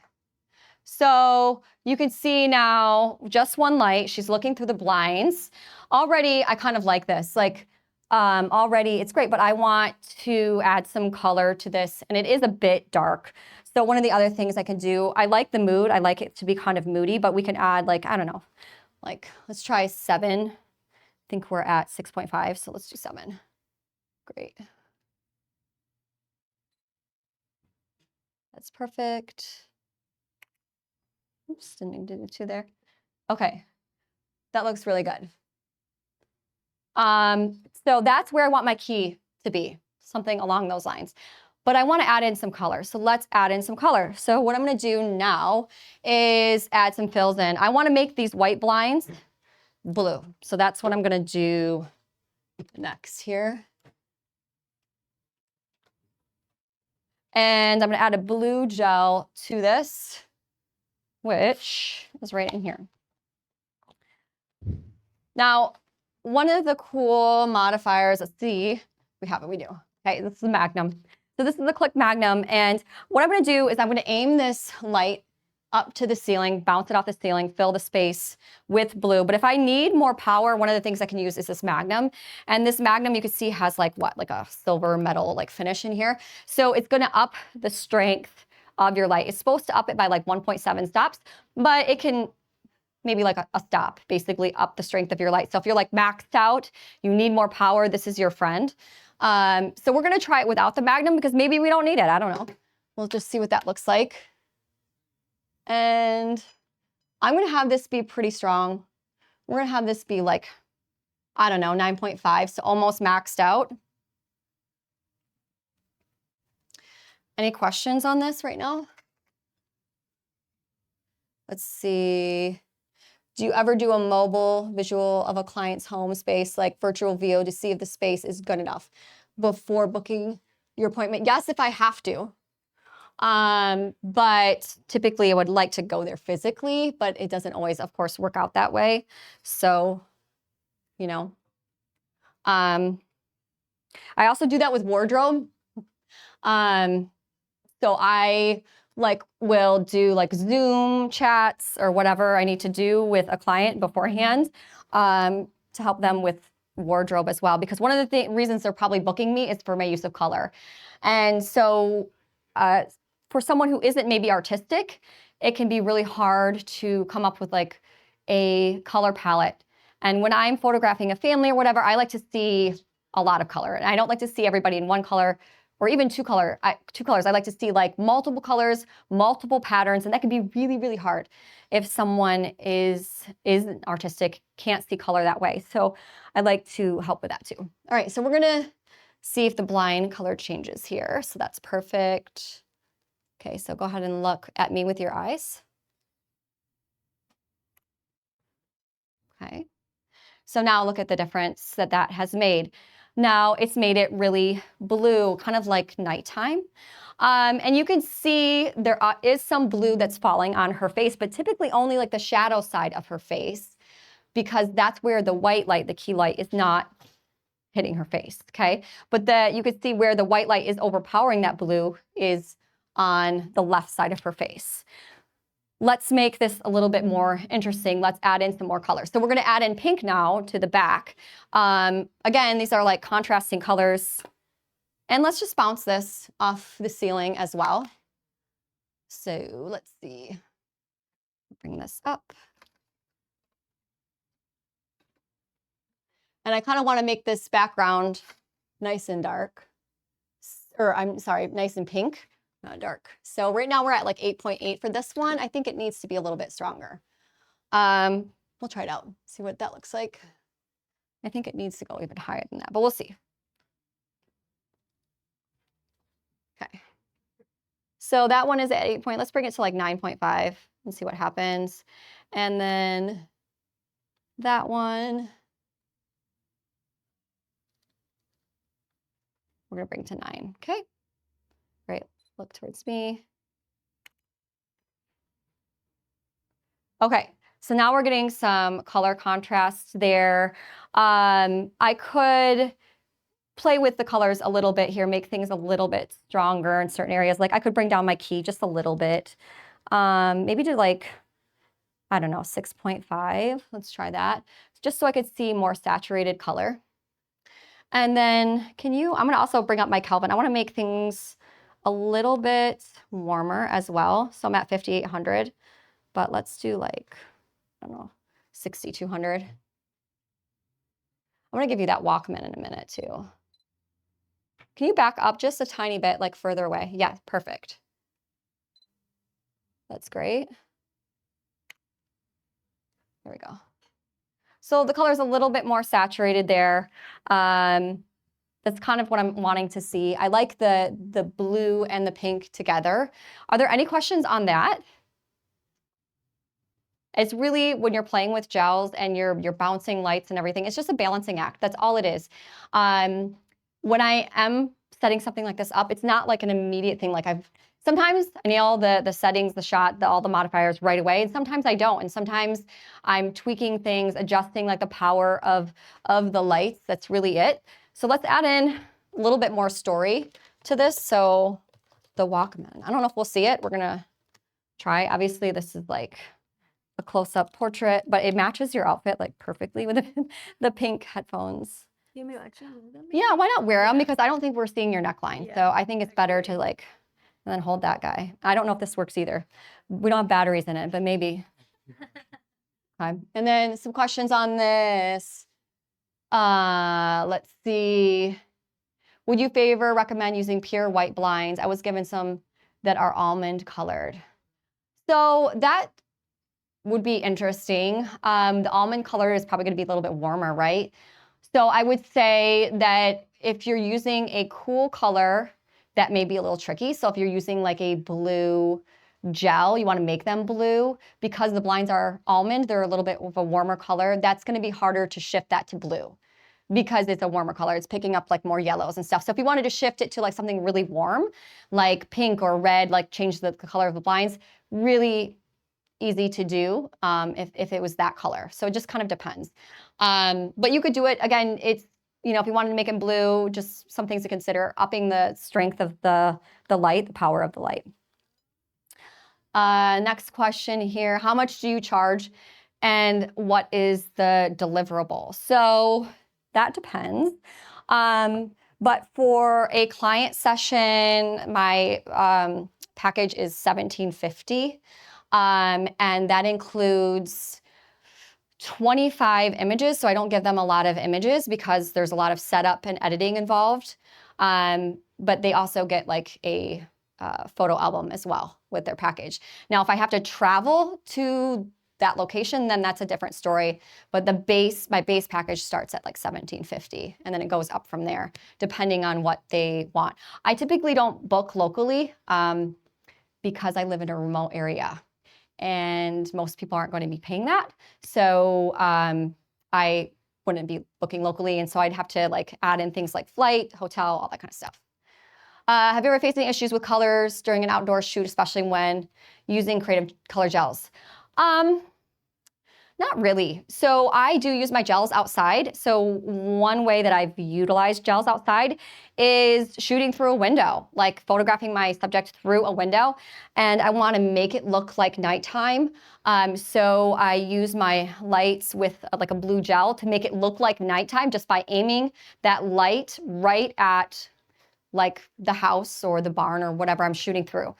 So you can see now just one light. She's looking through the blinds. Already, I kind of like this. Like already, it's great, but I want to add some color to this, and it is a bit dark. So one of the other things I can do, I like the mood. I like it to be kind of moody, but we can add like, I don't know, like let's try 7. I think we're at 6.5, so let's do 7. Great. That's perfect. Oops, didn't mean to do 2 there. Okay, that looks really good. So that's where I want my key to be, something along those lines. But I want to add in some color, so let's add in some color. So what I'm going to do now is add some fills in. I want to make these white blinds blue, so that's what I'm going to do next here. And I'm going to add a blue gel to this, which is right in here. Now, one of the cool modifiers, let's see, we have it, we do. Okay, this is the Magnum. So this is the Click Magnum, and what I'm gonna do is I'm gonna aim this light up to the ceiling, bounce it off the ceiling, fill the space with blue. But if I need more power, one of the things I can use is this Magnum. And this Magnum, you can see, has like what, like a silver metal like finish in here. So it's gonna up the strength of your light. It's supposed to up it by like 1.7 stops, but it can maybe like a stop, basically up the strength of your light. So if you're like maxed out, you need more power, this is your friend. So we're gonna try it without the Magnum because maybe we don't need it, I don't know. We'll just see what that looks like. And I'm gonna have this be pretty strong. We're gonna have this be like, I don't know, 9.5, so almost maxed out. Any questions on this right now? Let's see. Do you ever do a mobile visual of a client's home space, like virtual VO, to see if the space is good enough before booking your appointment? Yes, if I have to. But typically I would like to go there physically, but it doesn't always, of course, work out that way. So, you know, I also do that with wardrobe. So I like will do like Zoom chats or whatever I need to do with a client beforehand to help them with wardrobe as well. Because one of the reasons they're probably booking me is for my use of color. And so for someone who isn't maybe artistic, it can be really hard to come up with like a color palette. And when I'm photographing a family or whatever, I like to see a lot of color. And I don't like to see everybody in one color or even two colors. I like to see like multiple colors, multiple patterns, and that can be really, really hard if someone isn't artistic, can't see color that way. So I like to help with that too. All right, so we're gonna see if the blind color changes here. So that's perfect. Okay, so go ahead and look at me with your eyes. Okay, so now look at the difference that that has made. Now it's made it really blue, kind of like nighttime. And you can see there is some blue that's falling on her face, but typically only like the shadow side of her face, because that's where the white light, the key light, is not hitting her face, okay? But you can see where the white light is overpowering that blue is on the left side of her face. Let's make this a little bit more interesting. Let's add in some more colors. So we're gonna add in pink now to the back. Again, these are like contrasting colors. And let's just bounce this off the ceiling as well. So let's see, bring this up. And I kind of want to make this background nice and dark, or I'm sorry, nice and pink. Not dark. So right now we're at like 8.8 for this one. I think it needs to be a little bit stronger. We'll try it out, see what that looks like. I think it needs to go even higher than that, but we'll see. Okay. So that one is at 8 point. Let's bring it to like 9.5 and see what happens. And then that one, we're gonna bring to 9, okay? Great, look towards me. Okay, so now we're getting some color contrast there. I could play with the colors a little bit here, make things a little bit stronger in certain areas. Like I could bring down my key just a little bit. Maybe do like, I don't know, 6.5. Let's try that. Just so I could see more saturated color. And then I'm gonna also bring up my Kelvin. I wanna make things a little bit warmer as well. So I'm at 5,800, but let's do like, I don't know, 6,200. I'm gonna give you that Walkman in a minute too. Can you back up just a tiny bit, like further away? Yeah, perfect. That's great. There we go. So the color is a little bit more saturated there. That's kind of what I'm wanting to see. I like the blue and the pink together. Are there any questions on that? It's really when you're playing with gels and you're bouncing lights and everything, it's just a balancing act. That's all it is. When I am setting something like this up, it's not like an immediate thing. Like sometimes I nail the settings, the shot, all the modifiers right away, and sometimes I don't. And sometimes I'm tweaking things, adjusting like the power of the lights. That's really it. So let's add in a little bit more story to this. So the Walkman, I don't know if we'll see it. We're gonna try. Obviously this is like a close-up portrait, but it matches your outfit like perfectly with the pink headphones. You may actually move them. Yeah, why not wear them? Because I don't think we're seeing your neckline. Yeah, So I think it's better agree. to like, and then hold that guy. I don't know if this works either. We don't have batteries in it, but maybe. Okay. And then some questions on this. Let's see. Would you recommend using pure white blinds? I was given some that are almond colored. So that would be interesting. The almond color is probably gonna be a little bit warmer, right? So I would say that if you're using a cool color, that may be a little tricky. So if you're using like a blue gel, you wanna make them blue, because the blinds are almond, they're a little bit of a warmer color. That's gonna be harder to shift that to blue because it's a warmer color. It's picking up like more yellows and stuff. So if you wanted to shift it to like something really warm, like pink or red, like change the color of the blinds, really easy to do if it was that color. So it just kind of depends. But you could do it, again, it's, you know, if you wanted to make it blue, just some things to consider, upping the strength of the light, the power of the light. Next question here, how much do you charge and what is the deliverable? So that depends. But for a client session, my package is $1,750. And that includes 25 images. So I don't give them a lot of images because there's a lot of setup and editing involved. But they also get like a photo album as well with their package. Now, if I have to travel to that location, then that's a different story. But my base package starts at like $1,750, and then it goes up from there, depending on what they want. I typically don't book locally because I live in a remote area, and most people aren't going to be paying that. So I wouldn't be booking locally, and so I'd have to like add in things like flight, hotel, all that kind of stuff. Have you ever faced any issues with colors during an outdoor shoot, especially when using creative color gels? Not really. So I do use my gels outside. So one way that I've utilized gels outside is shooting through a window, like photographing my subject through a window. And I want to make it look like nighttime. So I use my lights with like a blue gel to make it look like nighttime just by aiming that light right at like the house or the barn or whatever I'm shooting through.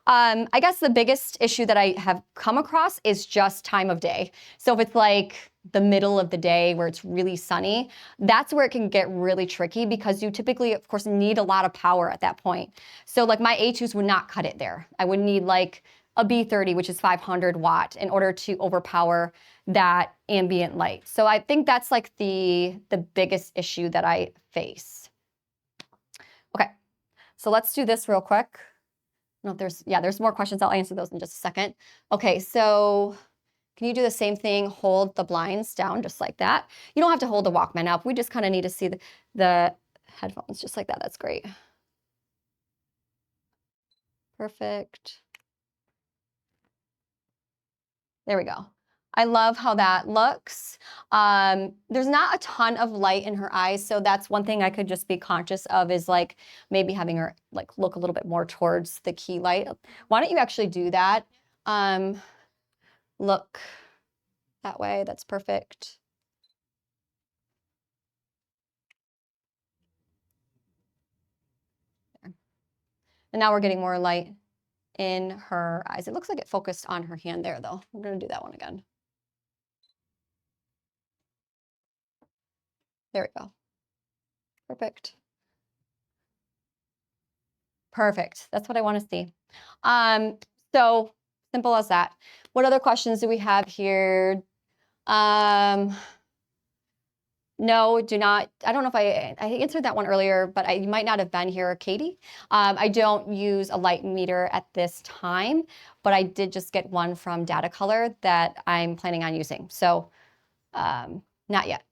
I guess the biggest issue that I have come across is just time of day. So if it's like the middle of the day where it's really sunny, that's where it can get really tricky because you typically, of course, need a lot of power at that point. So like my A2s would not cut it there. I would need like a B30, which is 500 watt, in order to overpower that ambient light. So I think that's like the biggest issue that I face. Okay, so let's do this real quick. I don't know if there's more questions. I'll answer those in just a second. Okay, so can you do the same thing? Hold the blinds down just like that. You don't have to hold the Walkman up. We just kind of need to see the headphones just like that. That's great. Perfect. There we go. I love how that looks. There's not a ton of light in her eyes, so that's one thing I could just be conscious of, is like maybe having her like look a little bit more towards the key light. Why don't you actually do that? Look that way. That's perfect. There. And now we're getting more light in her eyes. It looks like it focused on her hand there, though. We're going to do that one again. There we go. Perfect. Perfect. That's what I want to see. So simple as that. What other questions do we have here? No, do not. I don't know if I answered that one earlier, but you might not have been here, Katie. I don't use a light meter at this time, but I did just get one from Data Color that I'm planning on using. So not yet.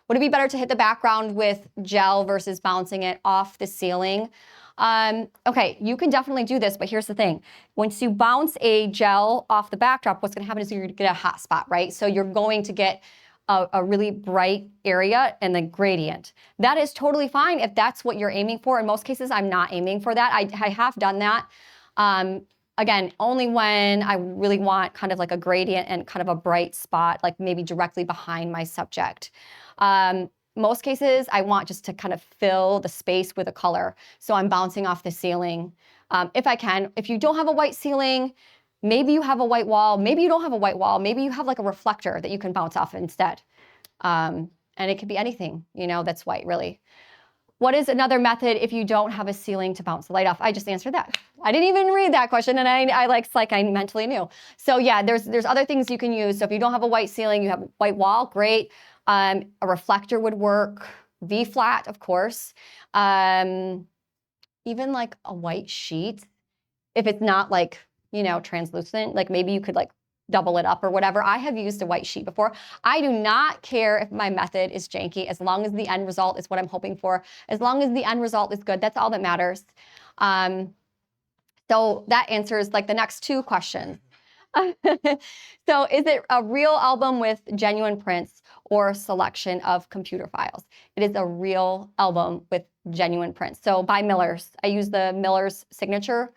Would it be better to hit the background with gel versus bouncing it off the ceiling? Okay, you can definitely do this, but here's the thing. Once you bounce a gel off the backdrop, what's going to happen is you're going to get a hot spot, right? So you're going to get a really bright area and the gradient. That is totally fine if that's what you're aiming for. In most cases, I'm not aiming for that. I have done that. Again, only when I really want kind of like a gradient and kind of a bright spot, like maybe directly behind my subject. Most cases, I want just to kind of fill the space with a color. So I'm bouncing off the ceiling if I can. If you don't have a white ceiling, maybe you have a white wall. Maybe you don't have a white wall. Maybe you have like a reflector that you can bounce off instead. And it could be anything, you know, that's white, really. What is another method if you don't have a ceiling to bounce the light off? I just answered that. I didn't even read that question, and I like I mentally knew. So yeah, there's other things you can use. So if you don't have a white ceiling, you have a white wall, great. A reflector would work. V-flat, of course. Even like a white sheet, if it's not like, you know, translucent, like maybe you could like double it up or whatever. I have used a white sheet before. I do not care if my method is janky, as long as the end result is what I'm hoping for. As long as the end result is good, that's all that matters. So that answers like the next two questions. So is it a real album with genuine prints or a selection of computer files? It is a real album with genuine prints. So by Miller's. I use the Miller's signature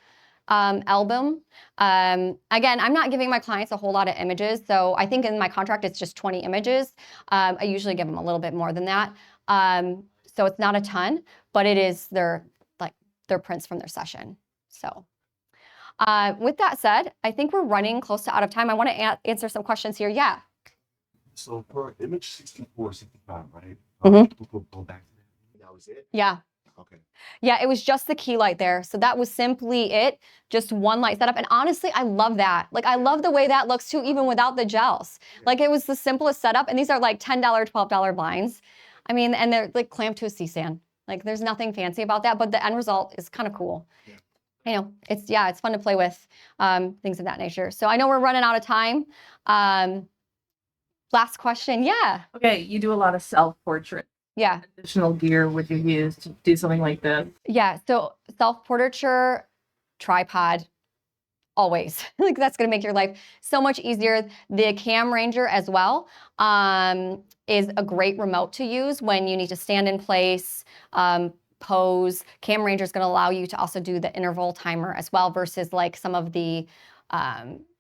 album. Again, I'm not giving my clients a whole lot of images. So I think in my contract, it's just 20 images. I usually give them a little bit more than that. So it's not a ton, but it is their prints from their session. So with that said, I think we're running close to out of time. I want to answer some questions here. Yeah. So for image 64, 65, right? We'll go back to that. That was it? Yeah. Okay. Yeah, it was just the key light there. So that was simply it. Just one light setup. And honestly, I love that. Like, I love the way that looks too, even without the gels. Like, it was the simplest setup. And these are like $10, $12 blinds. I mean, and they're like clamped to a C-stand. Like, there's nothing fancy about that, but the end result is kind of cool. Yeah. You know, it's fun to play with, things of that nature. So I know we're running out of time. Last question. Yeah. Okay, you do a lot of self-portrait. Yeah. Additional gear would you use to do something like this? Yeah. So self-portraiture, tripod, always. Like, that's going to make your life so much easier. The Cam Ranger as well is a great remote to use when you need to stand in place, pose. Cam Ranger is going to allow you to also do the interval timer as well, versus like some of the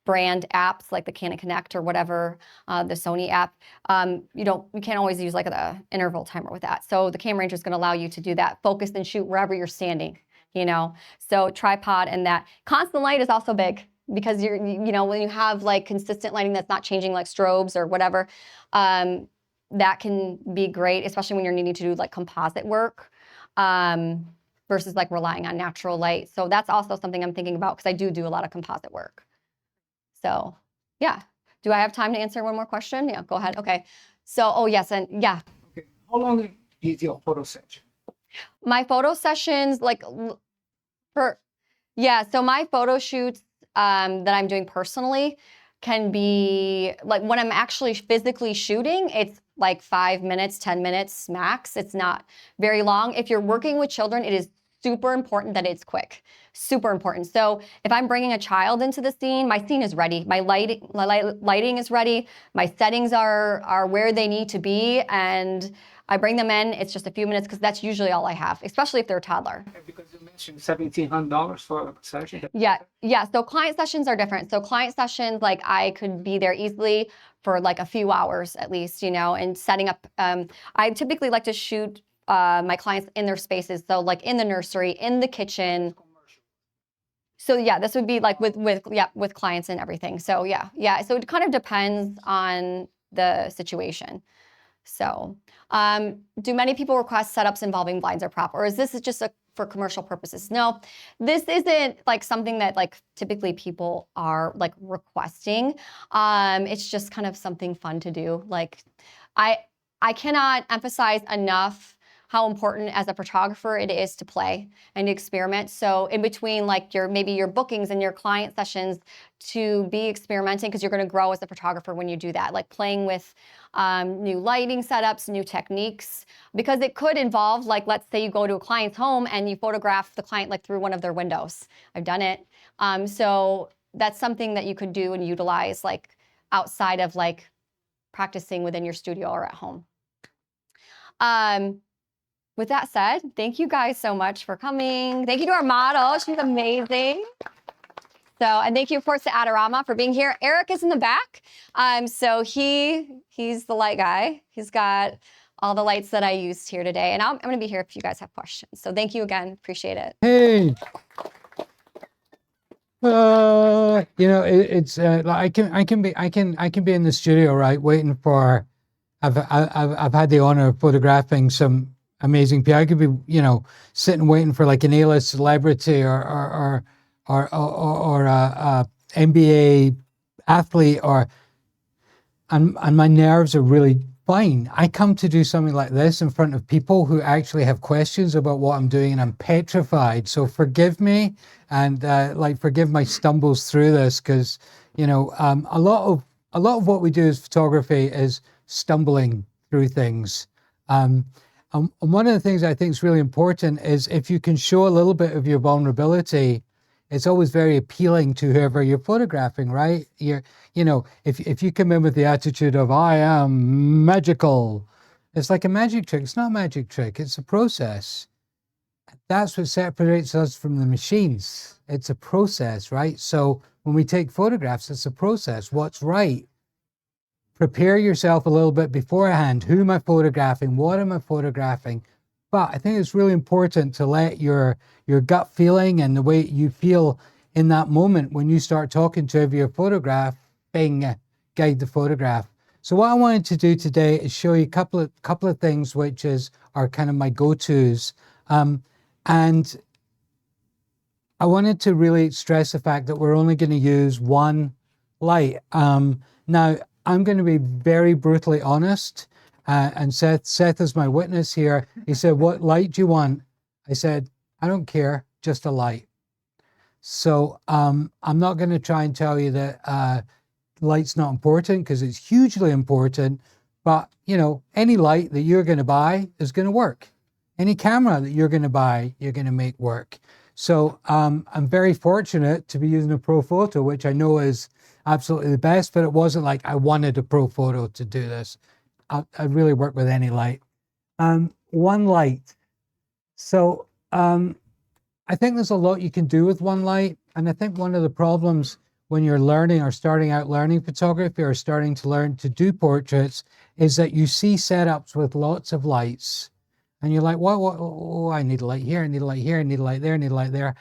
brand apps like the Canon Connect or whatever, the Sony app. You can't always use like the interval timer with that. So the Cam Ranger is going to allow you to do that, focus and shoot wherever you're standing, you know. So tripod, and that constant light is also big, because you know, when you have like consistent lighting that's not changing, like strobes or whatever, that can be great, especially when you're needing to do like composite work, versus like relying on natural light. So that's also something I'm thinking about, because I do a lot of composite work. So yeah. Do I have time to answer one more question? Yeah, go ahead. Okay. So, oh yes, and yeah. Okay. How long is your photo session? My photo sessions, so my photo shoots that I'm doing personally can be like when I'm actually physically shooting, it's like 5 minutes, 10 minutes max. It's not very long. If you're working with children, it is super important that it's quick. Super important. So if I'm bringing a child into the scene, my scene is ready. My lighting is ready. My settings are where they need to be, and I bring them in. It's just a few minutes because that's usually all I have, especially if they're a toddler. Because you mentioned $1,700 for a session. Yeah. So client sessions are different. So client sessions, like I could be there easily for like a few hours at least, and setting up. I typically like to shoot my clients in their spaces. So like in the nursery, in the kitchen. So yeah, this would be like with clients and everything. So yeah. So it kind of depends on the situation. So, do many people request setups involving blinds or prop, or is this just for commercial purposes? No, this isn't like something that like typically people are like requesting. It's just kind of something fun to do. Like, I cannot emphasize enough how important as a photographer it is to play and experiment. So in between like maybe your bookings and your client sessions, to be experimenting, because you're going to grow as a photographer when you do that, like playing with new lighting setups, new techniques, because it could involve, like, let's say you go to a client's home and you photograph the client like through one of their windows. I've done it. So that's something that you could do and utilize like outside of like practicing within your studio or at home. With that said, thank you guys so much for coming. Thank you to our model. She's amazing. So, and thank you, of course, to Adorama for being here. Eric is in the back. So he's the light guy. He's got all the lights that I used here today. And I'm going to be here if you guys have questions. So thank you again. Appreciate it. Hey. It's I can be in the studio, right, waiting for. I've had the honor of photographing some amazing people. I could be, sitting waiting for like an A-list celebrity or a NBA athlete, and my nerves are really fine. I come to do something like this in front of people who actually have questions about what I'm doing, and I'm petrified. So forgive me, and forgive my stumbles through this, because a lot of what we do as photography is stumbling through things. And one of the things I think is really important is if you can show a little bit of your vulnerability, it's always very appealing to whoever you're photographing, right? If you come in with the attitude of I am magical, it's like a magic trick. It's not a magic trick. It's a process. That's what separates us from the machines. It's a process, right? So when we take photographs, it's a process. What's right? Prepare yourself a little bit beforehand. Who am I photographing? What am I photographing? But I think it's really important to let your gut feeling and the way you feel in that moment when you start talking to whoever you're photographing guide the photograph. So what I wanted to do today is show you a couple of things which are kind of my go-tos. And I wanted to really stress the fact that we're only going to use one light. Now, I'm going to be very brutally honest, and Seth is my witness here. He said, "What light do you want?" I said, "I don't care, just a light." So I'm not going to try and tell you that light's not important, because it's hugely important. But any light that you're going to buy is going to work. Any camera that you're going to buy, you're going to make work. So I'm very fortunate to be using a Profoto, which I know is absolutely the best, but it wasn't like I wanted a Profoto to do this. I really work with any light. One light. So I think there's a lot you can do with one light. And I think one of the problems when you're learning or starting out learning photography or starting to learn to do portraits is that you see setups with lots of lights. And you're like, oh, I need a light here, I need a light here, I need a light there, I need a light there.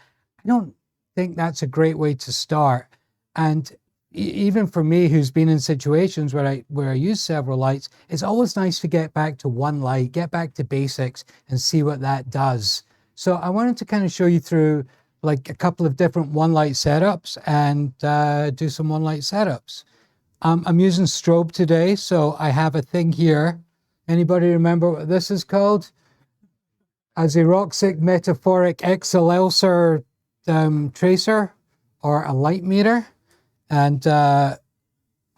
I don't think that's a great way to start. And even for me, who's been in situations where I use several lights, it's always nice to get back to one light, get back to basics and see what that does. So I wanted to kind of show you through like a couple of different one light setups and do some one light setups. I'm using strobe today, so I have a thing here. Anybody remember what this is called? A xeroxic metaphoric XLLSR tracer or a light meter. And I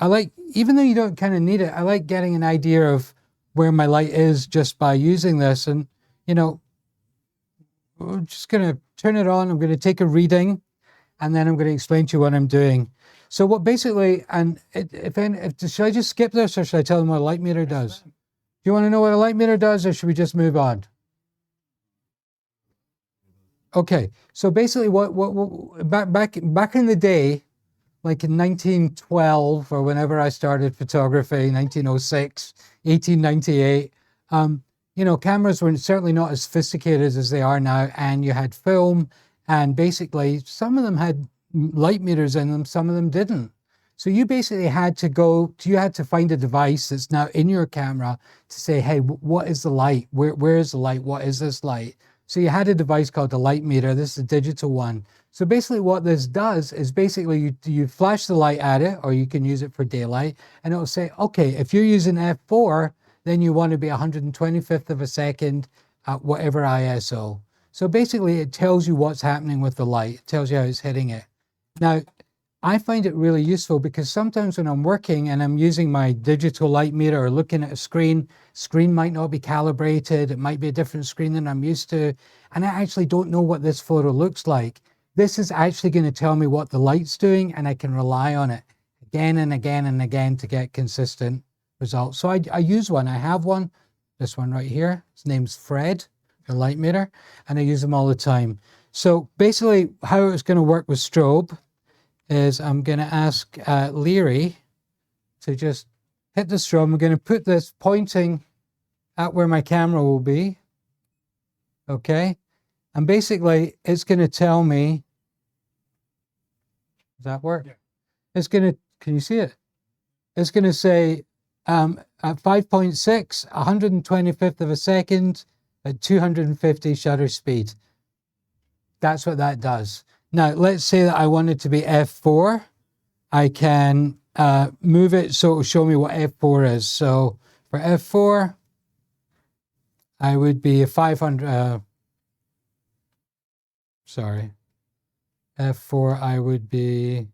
like, even though you don't kind of need it, I like getting an idea of where my light is just by using this. And, you know, we're just going to turn it on. I'm going to take a reading and then I'm going to explain to you what I'm doing. So what basically, and should I just skip this or should I tell them what a light meter does? Do you want to know what a light meter does or should we just move on? Okay, so basically back in the day, like in 1912 or whenever I started photography, 1906, 1898, you know, cameras were certainly not as sophisticated as they are now, and you had film, and basically some of them had light meters in them, some of them didn't. So you basically had to find a device that's now in your camera to say, hey, what is the light? Where is the light? What is this light? So you had a device called the light meter. This is a digital one. So basically what this does is basically you flash the light at it, or you can use it for daylight, and it'll say, okay, if you're using f4, then you want to be 125th of a second at whatever ISO. So basically it tells you what's happening with the light. It tells you how it's hitting it. Now, I find it really useful because sometimes when I'm working and I'm using my digital light meter or looking at a screen might not be calibrated. It might be a different screen than I'm used to. And I actually don't know what this photo looks like. This is actually going to tell me what the light's doing, and I can rely on it again and again and again to get consistent results. So I use one. I have one, this one right here. His name's Fred, the light meter, and I use them all the time. So basically how it's going to work with strobe is I'm going to ask Leary to just hit the strobe. I'm going to put this pointing at where my camera will be. Okay. And basically it's going to tell me, does that work? Yeah. It's going to, can you see it? It's going to say at 5.6, 125th of a second at 250 shutter speed. That's what that does. Now, let's say that I want it to be f4. I can move it so it will show me what f4 is. So for f4, I would be a 500, sorry, f4, I would be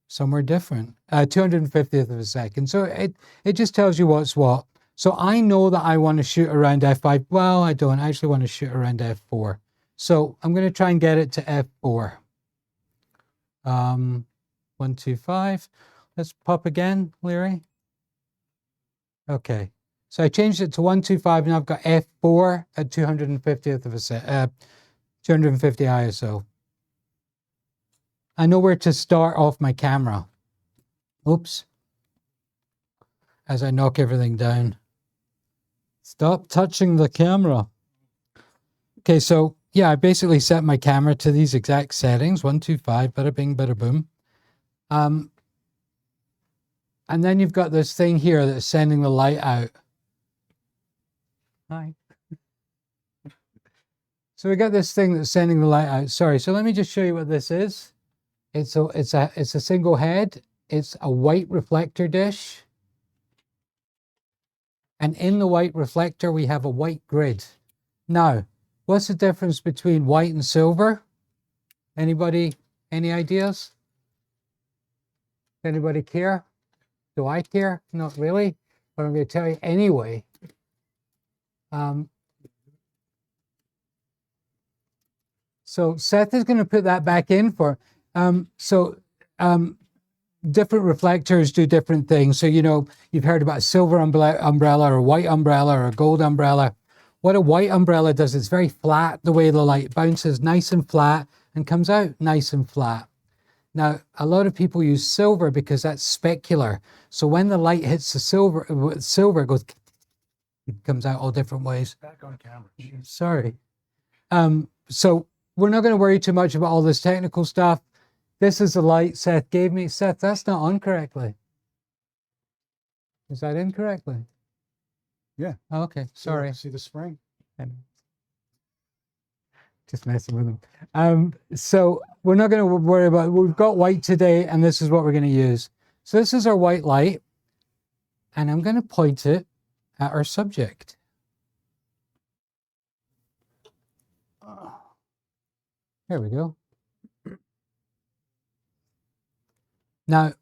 somewhere different, 250th of a second. So it just tells you what's what. So I know that I want to shoot around f5. Well, I don't actually want to shoot around f4. So I'm going to try and get it to f4. 125. Let's pop again, Leary. Okay. So I changed it to 125 and I've got f4 at 250th of a second, 250 ISO. I know where to start off my camera. Oops. As I knock everything down. Stop touching the camera. Okay, so yeah, I basically set my camera to these exact settings, 125, bada bing, bada boom. And then you've got this thing here that's sending the light out. Hi. So we got this thing that's sending the light out. Sorry, so let me just show you what this is. It's a single head. It's a white reflector dish. And in the white reflector, we have a white grid. Now, what's the difference between white and silver? Anybody, any ideas? Anybody care? Do I care? Not really, but I'm going to tell you anyway. So Seth is going to put that back in for, different reflectors do different things. So, you know, you've heard about a silver umbrella or a white umbrella or a gold umbrella. What a white umbrella does, it's very flat, the way the light bounces, nice and flat, and comes out nice and flat. Now, a lot of people use silver because that's specular. So when the light hits the silver, it goes, it comes out all different ways. Back on camera. Jeez. Sorry. So we're not going to worry too much about all this technical stuff. This is the light Seth gave me. Seth, that's not on correctly. Is that in correctly? Yeah. Okay, sorry. See the spring? Just messing with them. So we're not going to worry about, we've got white today, and this is what we're going to use. So this is our white light, and I'm going to point it at our subject. There we go. Now,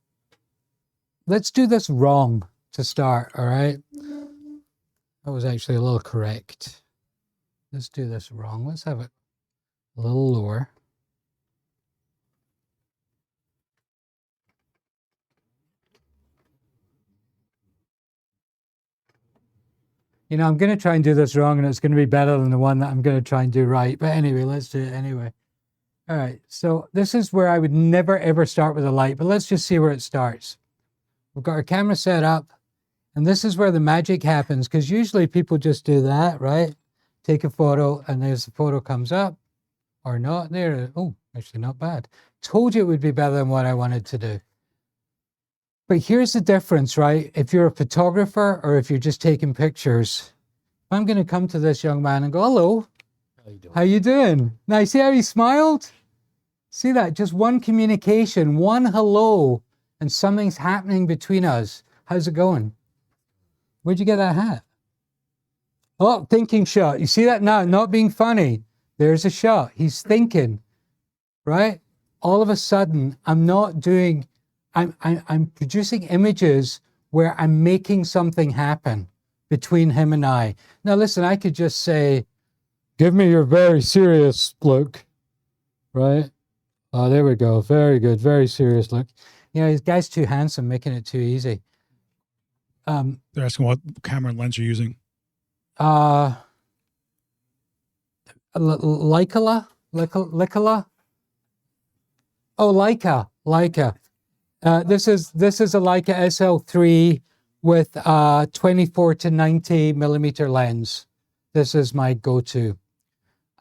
let's do this wrong to start, all right? That was actually a little correct. Let's do this wrong. Let's have it a little lower. You know, I'm going to try and do this wrong, and it's going to be better than the one that I'm going to try and do right. But anyway, let's do it anyway. All right, so this is where I would never, ever start with a light, but let's just see where it starts. We've got our camera set up, and this is where the magic happens, because usually people just do that, right? Take a photo, and there's the photo comes up, or not. There, oh, actually not bad. Told you it would be better than what I wanted to do. But here's the difference, right? If you're a photographer or if you're just taking pictures, I'm going to come to this young man and go, hello, how you doing? Now, see how he smiled? See that? Just one communication, one hello, and something's happening between us. How's it going? Where'd you get that hat? Oh, thinking shot. You see that now? Not being funny. There's a shot. He's thinking, right? All of a sudden, I'm producing images where I'm making something happen between him and I. Now, listen, I could just say, give me your very serious look, right? Oh, there we go. Very good. Very serious look. You know, this guy's too handsome, making it too easy. They're asking what camera and lens you're using. Leica? Oh, Leica. This is a Leica SL3 with 24 to 90 millimeter lens. This is my go-to.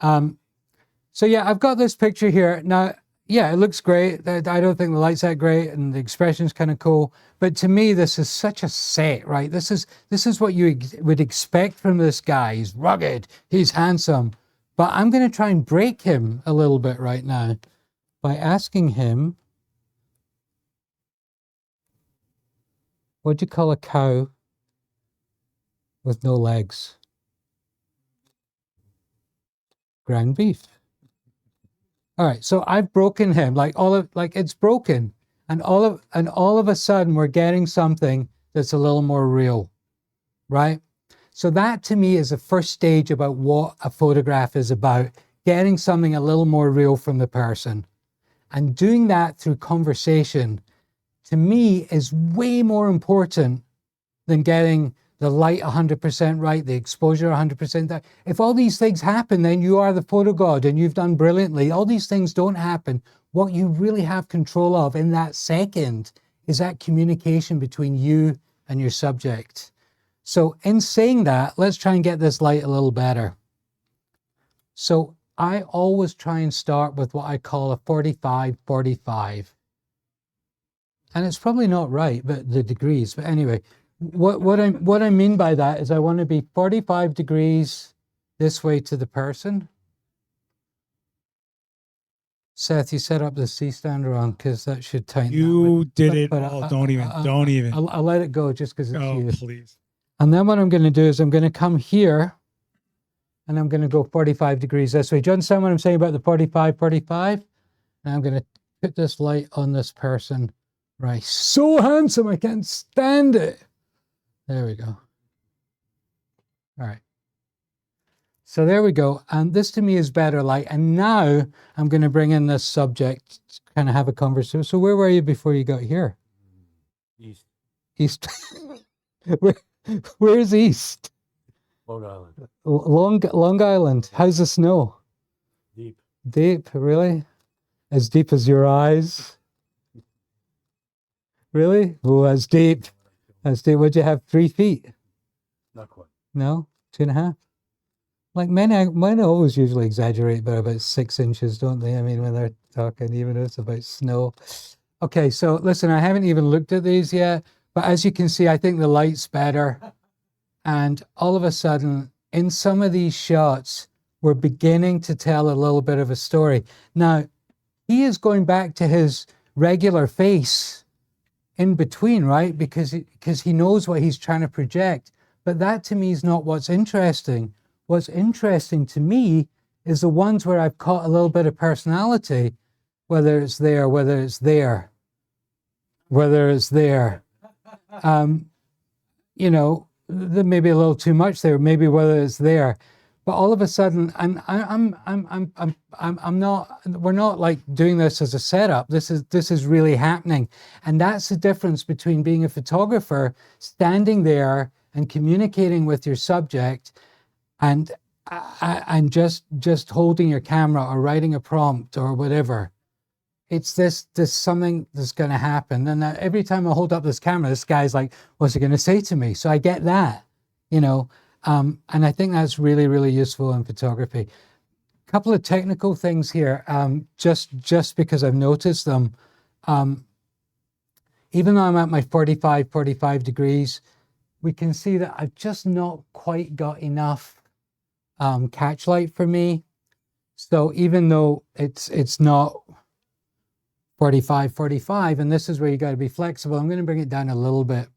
So yeah, I've got this picture here. Now, yeah, it looks great. I don't think the light's that great, and the expression's kind of cool. But to me, this is such a set, right? This is what you would expect from this guy. He's rugged, he's handsome. But I'm going to try and break him a little bit right now by asking him, what do you call a cow with no legs? Ground beef. All right, so I've broken him, it's broken, and all of a sudden we're getting something that's a little more real, right? So that to me is the first stage about what a photograph is about, getting something a little more real from the person, and doing that through conversation. To me, is way more important than getting the light 100% right, the exposure 100% right. If all these things happen, then you are the photo god and you've done brilliantly. All these things don't happen. What you really have control of in that second is that communication between you and your subject. So in saying that, let's try and get this light a little better. So I always try and start with what I call a 45-45. And it's probably not right, but the degrees. But anyway, what I mean by that is I want to be 45 degrees this way to the person. Seth, you set up the C-stand wrong, because that should tighten. You did it. But Don't even. I'll let it go just because it's you. Please. And then what I'm going to do is I'm going to come here and I'm going to go 45 degrees this way. Do you understand what I'm saying about the 45-45? And I'm going to put this light on this person. Right. So handsome, I can't stand it. There we go. All right. So there we go. And this to me is better light. And now I'm going to bring in this subject to kind of have a conversation. So where were you before you got here? East. East. Where's East? Long Island. Long Island. How's the snow? Deep. Deep, really? As deep as your eyes? Really? Oh, that's deep. That's deep. Would you have 3 feet? Not quite. No? 2.5? Like men always usually exaggerate by about 6 inches, don't they? I mean, when they're talking, even if it's about snow. Okay, so listen, I haven't even looked at these yet, but as you can see, I think the light's better. And all of a sudden, in some of these shots, we're beginning to tell a little bit of a story. Now, he is going back to his regular face in between, right? Because he knows what he's trying to project. But that to me is not what's interesting. What's interesting to me is the ones where I've caught a little bit of personality, whether it's there, whether it's there, whether it's there. You know, there may be a little too much there, maybe whether it's there. But all of a sudden, we're not like doing this as a setup. This is really happening. And that's the difference between being a photographer, standing there and communicating with your subject, and just holding your camera or writing a prompt or whatever. It's this something that's going to happen. And every time I hold up this camera, this guy's like, what's he going to say to me? So I get that, you know. And I think that's really, really useful in photography. A couple of technical things here, just because I've noticed them. Even though I'm at my 45 degrees, we can see that I've just not quite got enough catch light for me. So even though it's not 45, and this is where you got to be flexible, I'm going to bring it down a little bit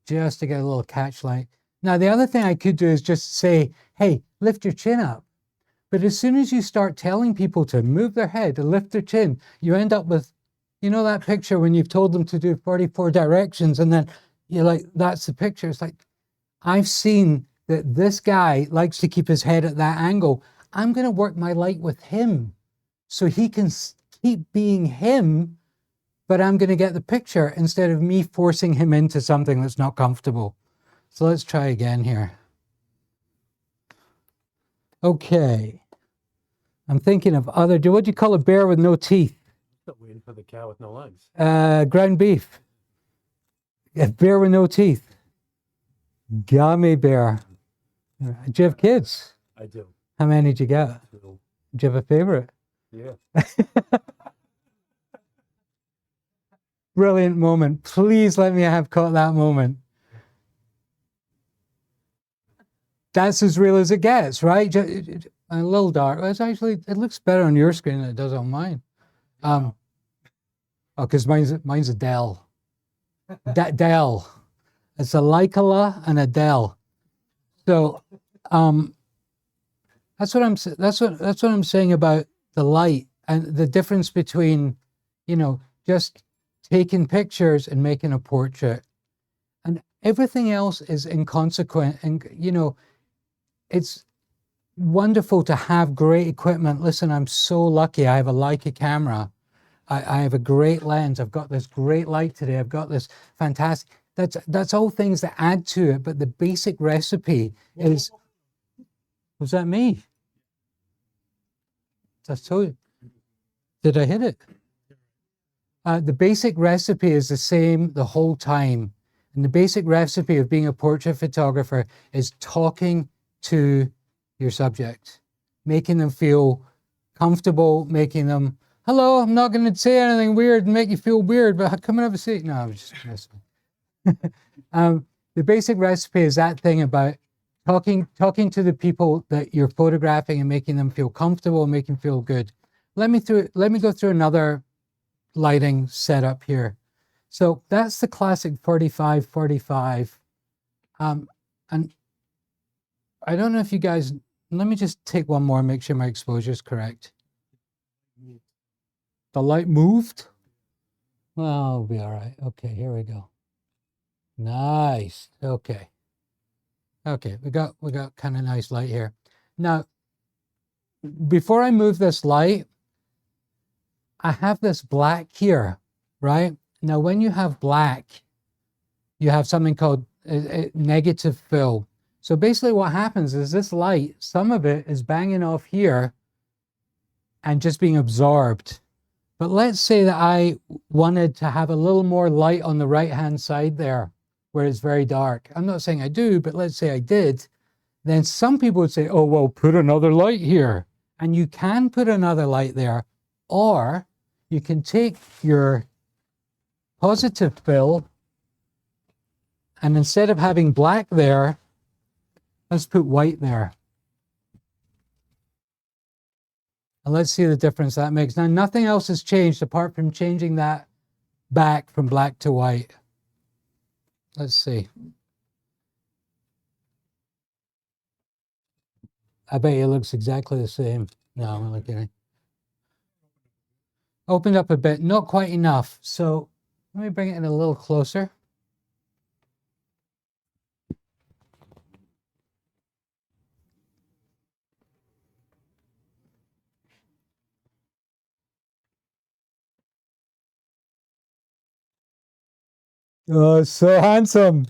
just to get a little catch light. Now, the other thing I could do is just say, hey, lift your chin up. But as soon as you start telling people to move their head, to lift their chin, you end up with, you know, that picture when you've told them to do 44 directions and then you're like, that's the picture. It's like, I've seen that this guy likes to keep his head at that angle. I'm going to work my light with him so he can keep being him, but I'm going to get the picture instead of me forcing him into something that's not comfortable. So let's try again here. Okay. I'm thinking of what do you call a bear with no teeth? Still waiting for the cow with no legs. Ground beef. A bear with no teeth. Gummy bear. Do you have kids? I do. How many did you get? Two. Do you have a favorite? Yeah. Brilliant moment. Please let me have caught that moment. That's as real as it gets, right? A little dark. It's actually, it looks better on your screen than it does on mine. Oh, because mine's a Dell. Dell. It's a Leica and a Dell. So, that's what I'm saying about the light and the difference between, you know, just taking pictures and making a portrait, and everything else is inconsequent. And you know, it's wonderful to have great equipment. Listen, I'm so lucky. I have a Leica camera. I have a great lens. I've got this great light today. I've got this fantastic. That's all things that add to it. But the basic recipe is. Was that me? I told you. Did I hit it? The basic recipe is the same the whole time. And the basic recipe of being a portrait photographer is talking to your subject, making them feel comfortable, making them, hello, I'm not going to say anything weird and make you feel weird, but come and have a seat. No, I was just messing. The basic recipe is that thing about talking to the people that you're photographing and making them feel comfortable and making them feel good. Let me go through another lighting setup here. So that's the classic 45. And I don't know if you guys, let me just take one more and make sure my exposure is correct. The light moved? Well, I'll be all right. Okay, here we go. Nice. Okay. Okay, we got kind of nice light here. Now, before I move this light, I have this black here, right? Now, when you have black, you have something called a negative fill. So basically what happens is this light, some of it is banging off here and just being absorbed. But let's say that I wanted to have a little more light on the right-hand side there, where it's very dark. I'm not saying I do, but let's say I did. Then some people would say, oh, well, put another light here. And you can put another light there, or you can take your positive fill and instead of having black there, let's put white there. And let's see the difference that makes. Now, nothing else has changed apart from changing that back from black to white. Let's see. I bet it looks exactly the same. No, I'm only kidding. Opened up a bit, not quite enough. So let me bring it in a little closer. Oh, so handsome.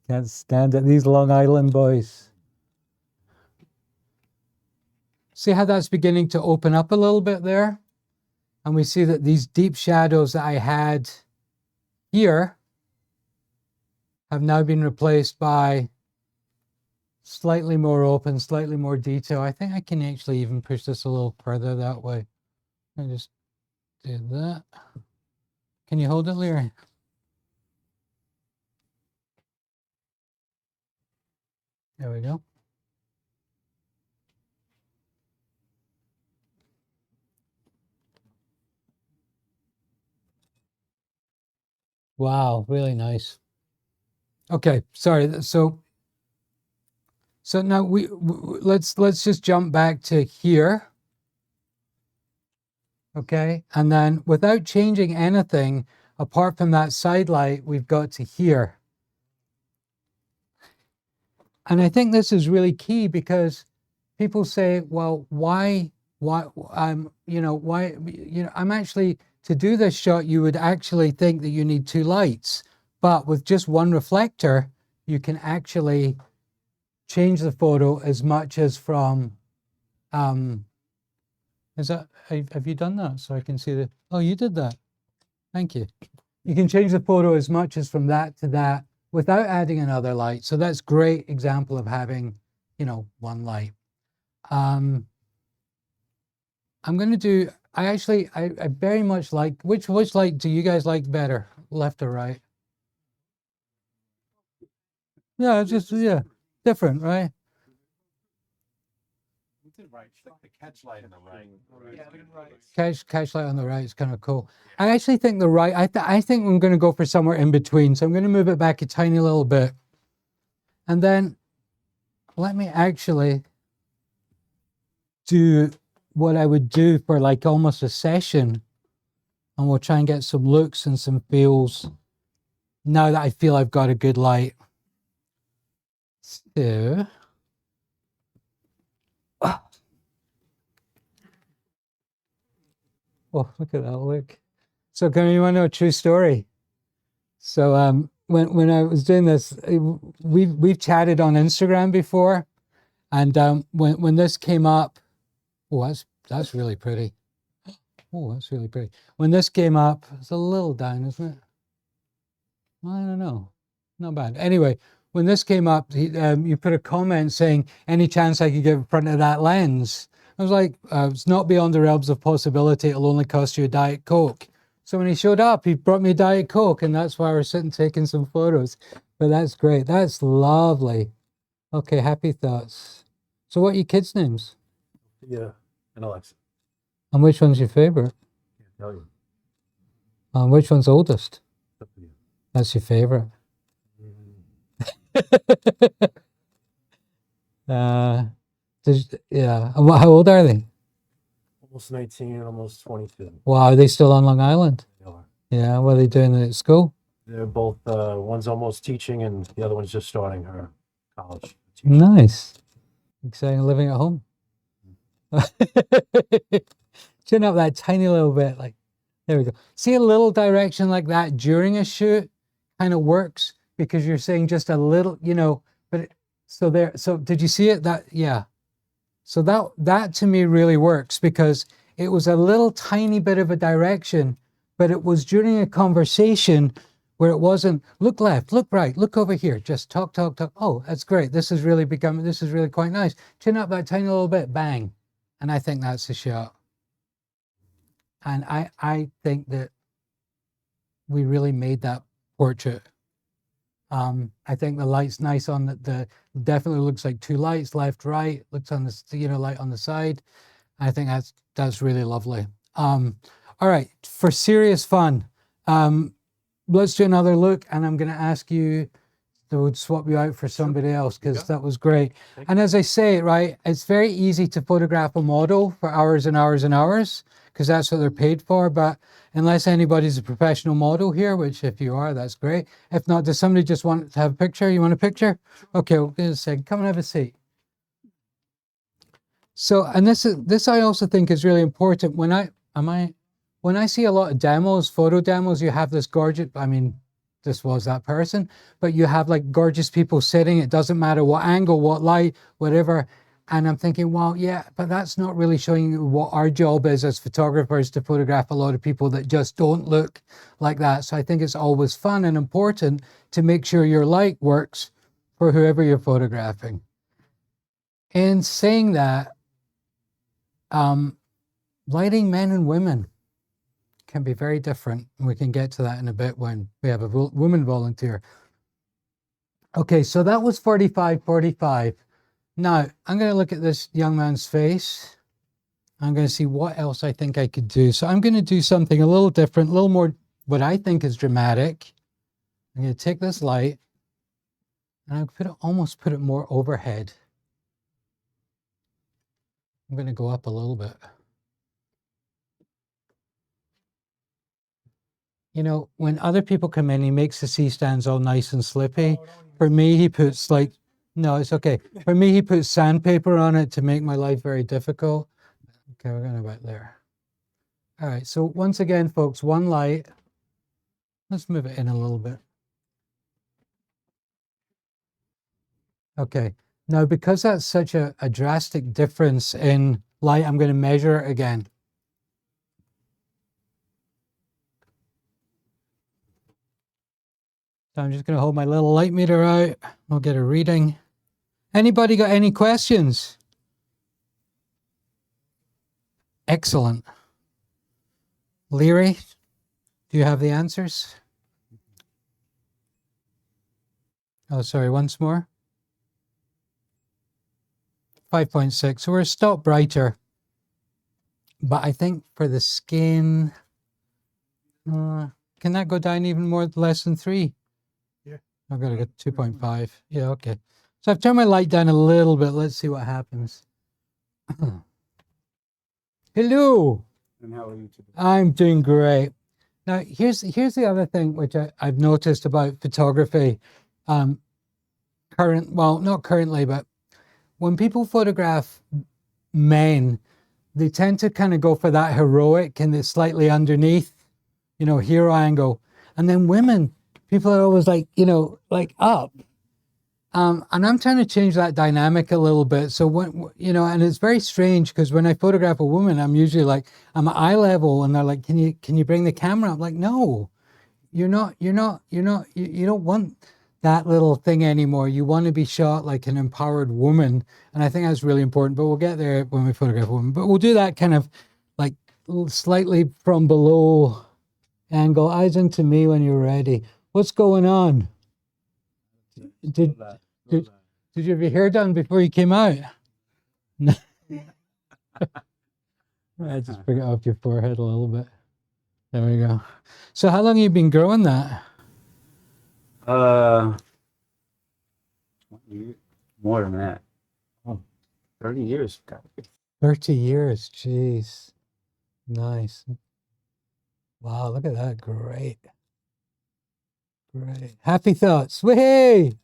Can't stand it, these Long Island boys. See how that's beginning to open up a little bit there? And we see that these deep shadows that I had here have now been replaced by slightly more open, slightly more detail. I think I can actually even push this a little further that way. I just did that. Can you hold it, Leary? There we go. Wow, really nice. Okay, sorry. So now let's just jump back to here. Okay, and then without changing anything apart from that side light, we've got to here. And I think this is really key because people say, well, why, I'm actually, to do this shot, you would actually think that you need two lights, but with just one reflector, you can actually change the photo as much as from, have you done that? So I can see oh, you did that. Thank you. You can change the photo as much as from that to that without adding another light. So that's great example of having, one light. I'm going to do, I very much like, which light do you guys like better, left or right? Yeah, it's just, different, right? Right. Like the catch light on the right. Catch light on the right is kind of cool. I actually think the right, I think I'm going to go for somewhere in between. So I'm going to move it back a tiny little bit. And then let me actually do what I would do for like almost a session. And we'll try and get some looks and some feels now that I feel I've got a good light. So, oh, look at that look. So, Connor, you want to know a true story? So, when I was doing this, we've chatted on Instagram before, and when this came up, oh, that's really pretty. Oh, that's really pretty. When this came up, it's a little down, isn't it? I don't know. Not bad. Anyway, when this came up, you put a comment saying, any chance I could get in front of that lens? I was like, it's not beyond the realms of possibility. It'll only cost you a Diet Coke. So when he showed up, he brought me a Diet Coke, and that's why we're sitting taking some photos. But that's great. That's lovely. Okay, happy thoughts. So what are your kids' names? Yeah, and Alexa. And which one's your favorite? Can't tell you. And which one's oldest? It's up to you. That's your favorite. Yeah. And how old are they? Almost 19, almost 22. Wow, are they still on Long Island? They are. Yeah, what are they doing at school? They're both, one's almost teaching and the other one's just starting her college. Nice. Exciting living at home. Chin up that tiny little bit, like, there we go. See, a little direction like that during a shoot kind of works because you're saying just a little, but so did you see it? Yeah. So that to me really works because it was a little tiny bit of a direction, but it was during a conversation where it wasn't look left, look right, look over here, just talk. Oh, that's great. This is really quite nice. Chin up that tiny little bit, bang. And I think that's the shot. And I think that we really made that portrait. I think the light's nice on the definitely looks like two lights, left, right, looks on the, light on the side. I think that's That's really lovely. All right, for serious fun, let's do another look, and I'm going to ask you to swap you out for somebody else, because that was great. And as I say, right, it's very easy to photograph a model for hours and hours and hours, because that's what they're paid for. But unless anybody's a professional model here, which if you are, that's great. If not, does somebody just want to have a picture? You want a picture? Okay, well, give us a second. Come and have a seat. So, and this I also think is really important. When I see a lot of demos, photo demos, you have this gorgeous, I mean, this was that person, but you have like gorgeous people sitting. It doesn't matter what angle, what light, whatever. And I'm thinking, well, yeah, but that's not really showing you what our job is as photographers, to photograph a lot of people that just don't look like that. So I think it's always fun and important to make sure your light works for whoever you're photographing. In saying that, lighting men and women can be very different. And we can get to that in a bit when we have a woman volunteer. Okay, so that was 45. Now, I'm going to look at this young man's face. I'm going to see what else I think I could do. So I'm going to do something a little different, a little more what I think is dramatic. I'm going to take this light and I'll almost put it more overhead. I'm going to go up a little bit. You know, when other people come in, he makes the C-stands all nice and slippy. For me, he puts like, no, it's okay. For me, he puts sandpaper on it to make my life very difficult. Okay, we're going about there. All right, so once again, folks, one light. Let's move it in a little bit. Okay, now because that's such a drastic difference in light, I'm going to measure it again. So I'm just going to hold my little light meter out. I'll get a reading. Anybody got any questions? Excellent. Leary, do you have the answers? Oh, sorry, once more. 5.6. So we're a stop brighter. But I think for the skin, can that go down even more, less than 3? Yeah. I've got to get 2.5. Yeah, okay. So I've turned my light down a little bit. Let's see what happens. Hello. And how are you today? I'm doing great. Now, here's the other thing which I've noticed about photography. Well, not currently, but when people photograph men, they tend to kind of go for that heroic and it's slightly underneath, you know, hero angle. And then women, people are always like, you know, like up. And I'm trying to change that dynamic a little bit. So when, you know, and it's very strange because when I photograph a woman, I'm usually like, I'm at eye level and they're like, can you bring the camera? I'm like, no, you don't want that little thing anymore. You want to be shot like an empowered woman. And I think that's really important, but we'll get there when we photograph a woman, but we'll do that kind of like slightly from below angle. Eyes into me when you're ready. What's going on? Did you have your hair done before you came out? No. I just bring it up your forehead a little bit. There we go. So how long have you been growing that? More than that. Oh, 30 years. 30 years. Jeez. Nice. Wow, look at that. Great. Great. Happy thoughts. Whee!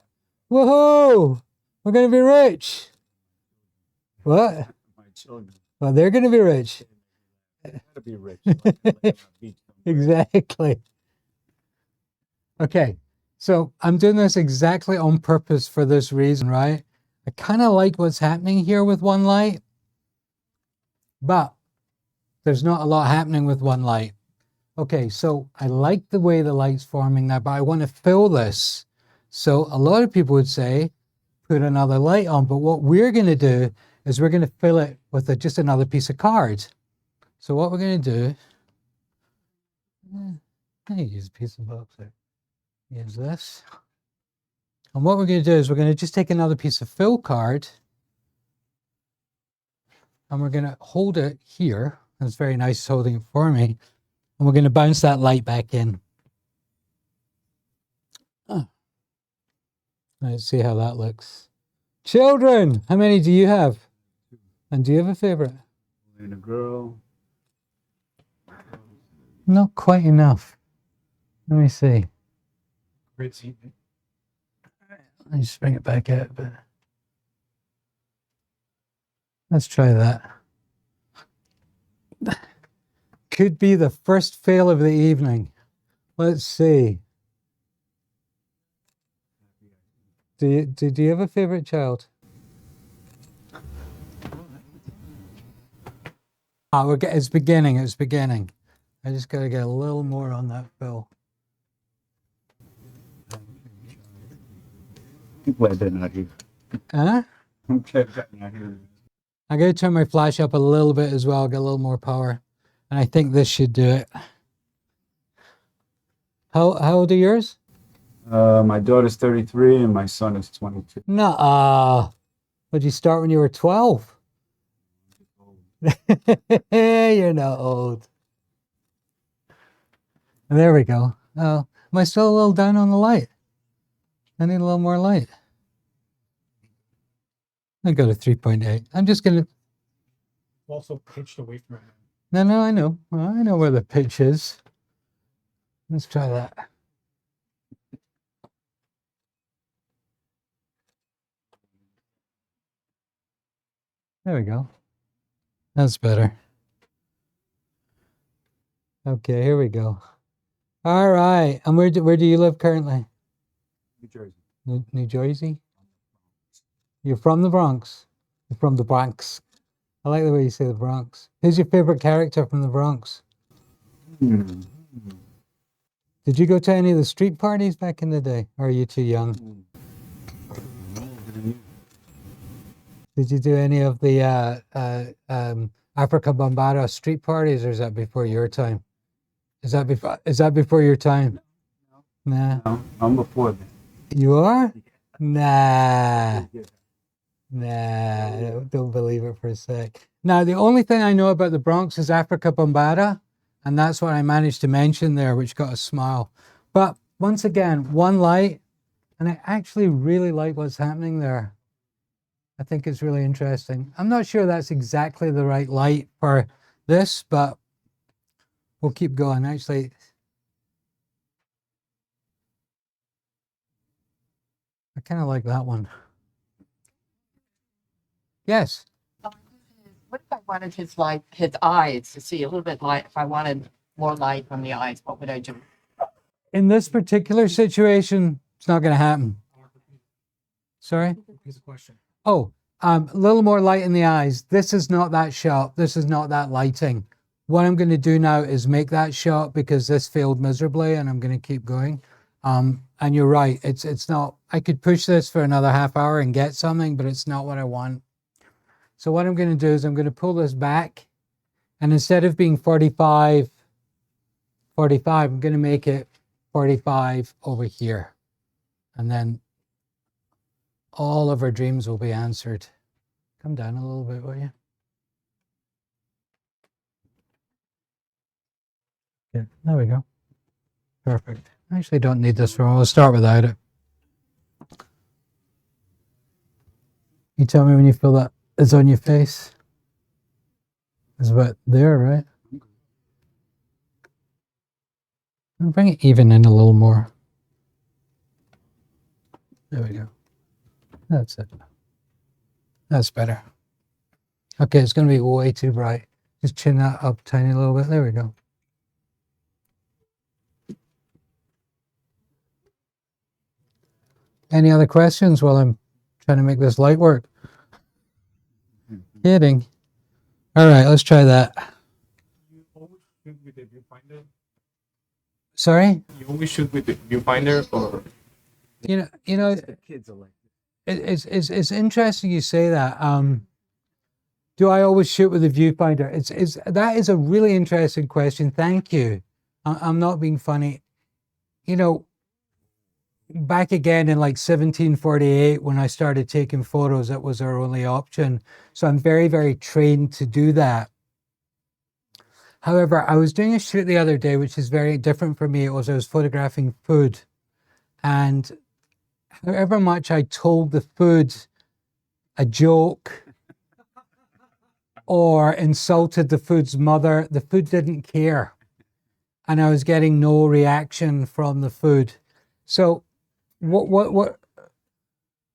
Woohoo! We're going to be rich. What? My children Well, they're going to be rich. gotta be rich. Exactly. Okay. So I'm doing this exactly on purpose for this reason, right? I kind of like what's happening here with one light, but there's not a lot happening with one light. Okay, so I like the way the light's forming now, but I want to fill this. So a lot of people would say, put another light on, but what we're going to do is we're going to fill it with just another piece of card. So what we're going to do, I use a piece of box there. Use this. And what we're going to do is we're going to just take another piece of fill card. and we're going to hold it here. It's very nice holding it for me. And we're going to bounce that light back in. Oh. Let's see how that looks. Children, how many do you have? And do you have a favorite? And a girl. Not quite enough. Let me see. Great scene. Let me just bring it back out a bit. Let's try that. Could be the first fail of the evening. Let's see. Do you have a favorite child? Oh, it's beginning. It's beginning. I just got to get a little more on that fill. I'm glad they're not here. Huh? I'm glad they're not here. I'm going to turn my flash up a little bit as well, get a little more power. And I think this should do it. How old are yours? My daughter's 33 and my son is 22. Nuh-uh. Did you start when you were 12? You're not old. There we go. Oh, am I still a little down on the light? I need a little more light. I go to 3.8. I'm just going to... Also pitched away from it. No, I know. I know where the pitch is. Let's try that. There we go. That's better. Okay, here we go. All right. And where do you live currently? New Jersey. New Jersey? You're from the Bronx. You're from the Bronx. I like the way you say the Bronx. Who's your favorite character from the Bronx? Hmm. Did you go to any of the street parties back in the day? Or are you too young? Did you do any of the Africa Bombada street parties, or is that before your time? Is that before your time? Nah. No, I'm before that. You are? Nah. Nah, don't believe it for a sec. Now, the only thing I know about the Bronx is Africa Bombada, and that's what I managed to mention there, which got a smile. But once again, one light, and I actually really like what's happening there. I think it's really interesting. I'm not sure that's exactly the right light for this, but we'll keep going. Actually, I kind of like that one. Yes. What if I wanted his eyes to see a little bit light? If I wanted more light from the eyes, what would I do? In this particular situation, it's not going to happen. Sorry? Here's a question. Oh, a little more light in the eyes. This is not that shot. This is not that lighting. What I'm going to do now is make that shot because this failed miserably, and I'm going to keep going. And you're right. It's not. I could push this for another half hour and get something, but it's not what I want. So what I'm going to do is I'm going to pull this back, and instead of being 45, I'm going to make it 45 over here. And then all of our dreams will be answered. Come down a little bit, will you? Yeah, there we go. Perfect. I actually don't need this one. We'll start without it. You tell me when you feel that it's on your face. It's about there, right? I'll bring it even in a little more. There we go. That's it. That's better. Okay, it's going to be way too bright. Just chin that up tiny little bit. There we go. Any other questions while I'm trying to make this light work? Kidding. All right, let's try that. You always shoot with the viewfinder? Sorry? You always shoot with the viewfinder, or? You know, Kids are like it's interesting you say that. Do I always shoot with a viewfinder? That is a really interesting question. Thank you. I'm not being funny. You know, back again in like 1748 when I started taking photos, that was our only option. So I'm very, very trained to do that. However, I was doing a shoot the other day, which is very different for me. I was photographing food. And however much I told the food a joke or insulted the food's mother, the food didn't care. And I was getting no reaction from the food. So what,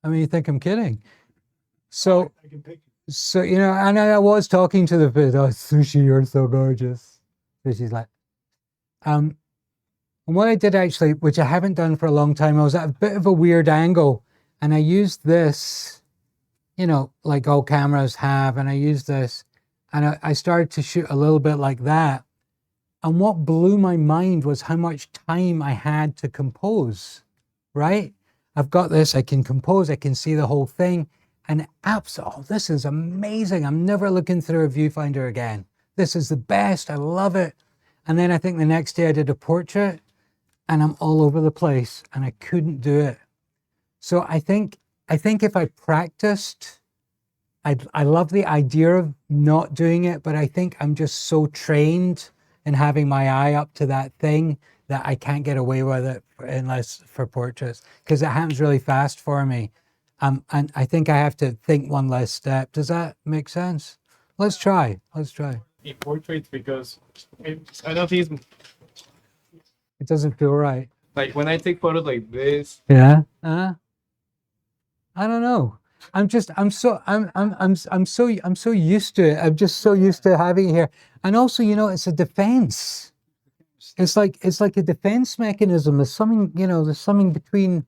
I mean, you think I'm kidding? So, you know, and I was talking to the food, oh, Sushi, you're so gorgeous. So she's like, and what I did actually, which I haven't done for a long time, I was at a bit of a weird angle and I used this, you know, like all cameras have, and I used this and I started to shoot a little bit like that. And what blew my mind was how much time I had to compose, right? I've got this, I can compose, I can see the whole thing. And oh, this is amazing. I'm never looking through a viewfinder again. This is the best, I love it. And then I think the next day I did a portrait and I'm all over the place and I couldn't do it. So I think if I practiced, I love the idea of not doing it, but I think I'm just so trained in having my eye up to that thing that I can't get away with it unless for portraits, because it happens really fast for me. And I think I have to think one less step. Does that make sense? Let's try. Let's try. In portraits, because I don't think it's It doesn't feel right. like when I take photos like this. Yeah. I don't know. I'm so used to it. I'm just so used to having it here. And also, you know, it's a defense. It's like a defense mechanism. There's something, you know, there's something between,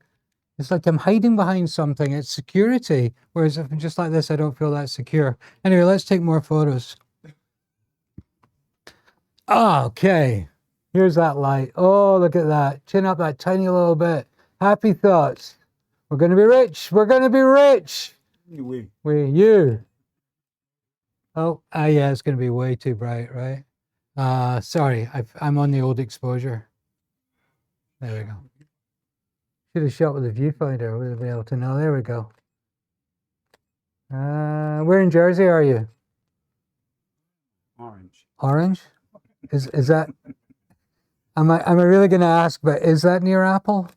it's like I'm hiding behind something. It's security. Whereas if I'm just like this, I don't feel that secure. Anyway, let's take more photos. Okay. Here's that light. Oh, look at that. Chin up that tiny little bit. Happy thoughts. We're going to be rich. We're going to be rich. You. Oh, yeah, it's going to be way too bright, right? Sorry, I'm on the old exposure. There we go. Should have shot with a viewfinder. Would have been able to know. There we go. Where in Jersey are you? Orange. Orange? Is that? Am I really going to ask? But is that near Apple?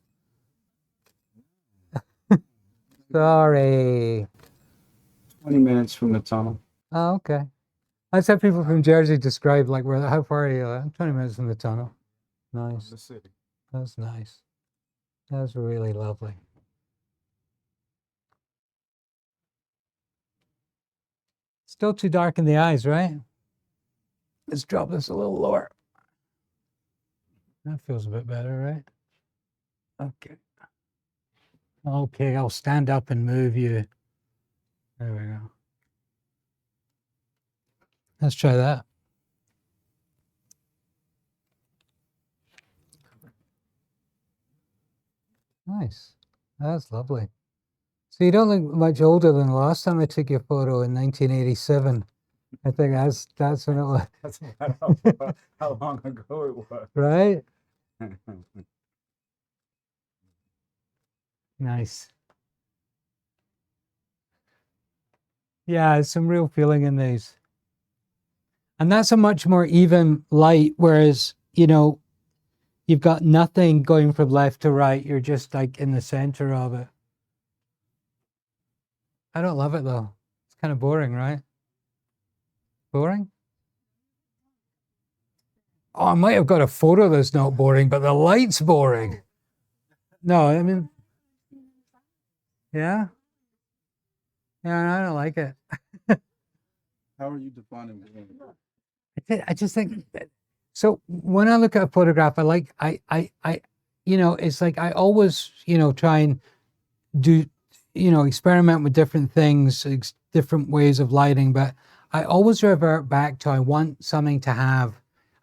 Sorry. 20 minutes from the tunnel. Oh, okay. That's how people from Jersey describe, like, how far are you? I'm 20 minutes from the tunnel. Nice. The city. That's nice. That's really lovely. Still too dark in the eyes, right? Let's drop this a little lower. That feels a bit better, right? Okay. Okay, I'll stand up and move you. There we go. Let's try that. Nice. That's lovely. So you don't look much older than the last time I took your photo in 1987. I think that's when it was. That's how long ago it was. Right? Nice. Yeah, there's some real feeling in these. And that's a much more even light, whereas, you know, you've got nothing going from left to right. You're just like in the center of it. I don't love it though. It's kind of boring, right? Boring? Oh, I might have got a photo that's not boring, but the light's boring. No, I mean, yeah. Yeah, I don't like it. How are you defining boring? I just think that, so when I look at a photograph, you know, it's like I always, you know, try and do, you know, experiment with different things, different ways of lighting, but I always revert back to I want something to have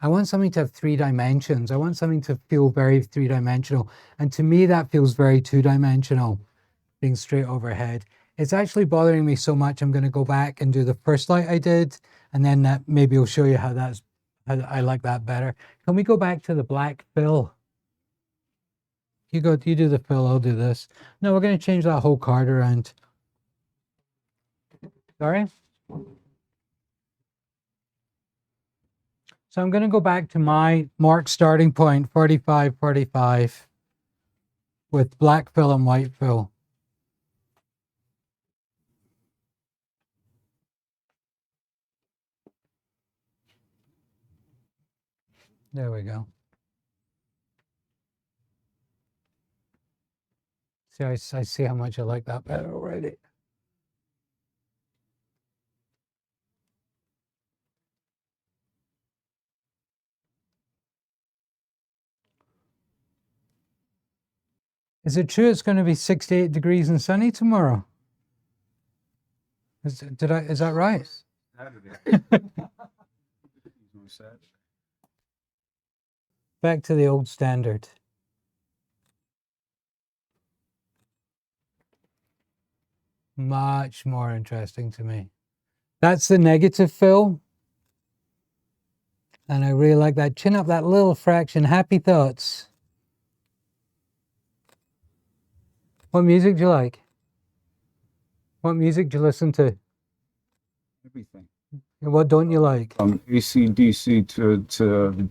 3 dimensions. I want something to feel very 3-dimensional. And to me, that feels very 2-dimensional, being straight overhead. It's actually bothering me so much, I'm going to go back and do the first light I did, and then that maybe I'll show you how I like that better. Can we go back to the black fill? You go, you do the fill, I'll do this. No, we're going to change that whole card around. Sorry? So I'm going to go back to my mark starting point, 45, 45, with black fill and white fill. There we go. See, I see how much I like that better already. Is it true it's going to be 68 degrees and sunny tomorrow? Is that right? Back to the old standard. Much more interesting to me. That's the negative fill. And I really like that. Chin up that little fraction. Happy thoughts. What music do you like? What music do you listen to? Everything. And what don't you like? AC/DC to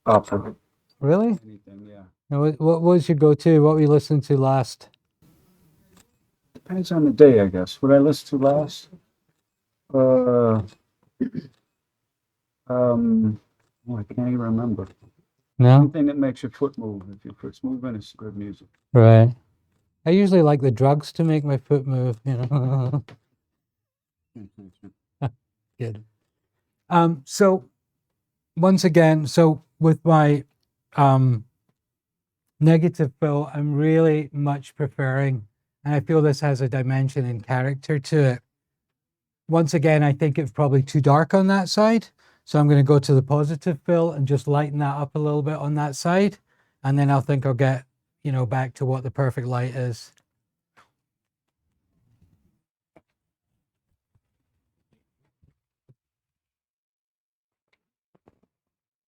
opera. Really? Anything, yeah. Now, what was your go-to? What were you listening to last? Depends on the day, I guess. What I listened to last? Oh, I can't even remember. No? Anything that makes your foot move. If your foot's moving, it's good music. Right. I usually like the drugs to make my foot move, you know. Good. So once again, so with my negative fill, I'm really much preferring, and I feel this has a dimension and character to it. Once again, I think it's probably too dark on that side. So I'm going to go to the positive fill and just lighten that up a little bit on that side. And then I'll think I'll get, you know, back to what the perfect light is.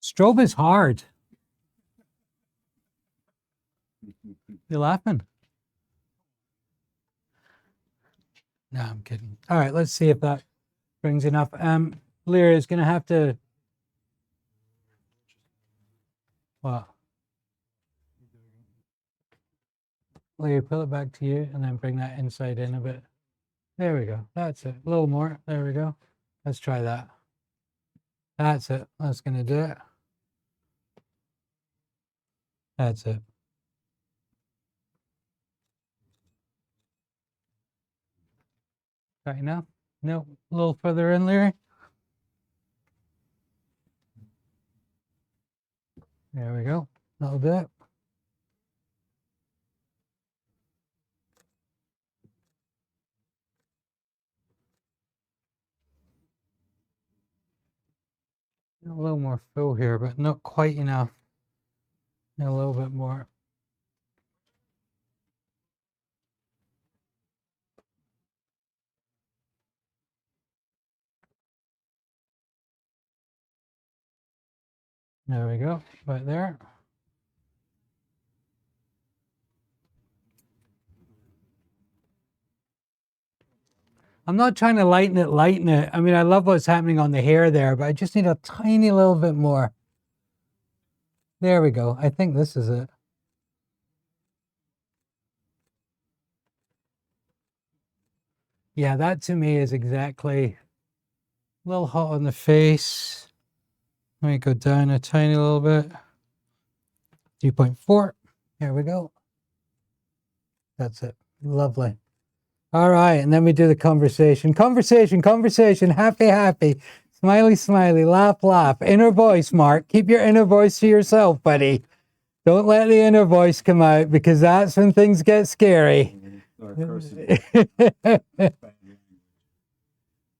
Strobe is hard. You're laughing? No, I'm kidding. All right, let's see if that brings enough. Lyra is going to have to... What? Lyra, pull it back to you and then bring that inside in a bit. There we go. That's it. A little more. There we go. Let's try that. That's it. That's going to do it. That's it. Got enough? No, a little further in, Lyra. There we go. That'll do it. A little more fill here, but not quite enough. A little bit more. There we go, right there. I'm not trying to lighten it. I mean, I love what's happening on the hair there, but I just need a tiny little bit more. There we go. I think this is it. Yeah, that to me is exactly a little hot on the face. Let me go down a tiny little bit. 2.4. There we go. That's it. Lovely. All right, and then we do the conversation. Conversation. Happy. Smiley. Laugh. Inner voice, Mark. Keep your inner voice to yourself, buddy. Don't let the inner voice come out, because that's when things get scary.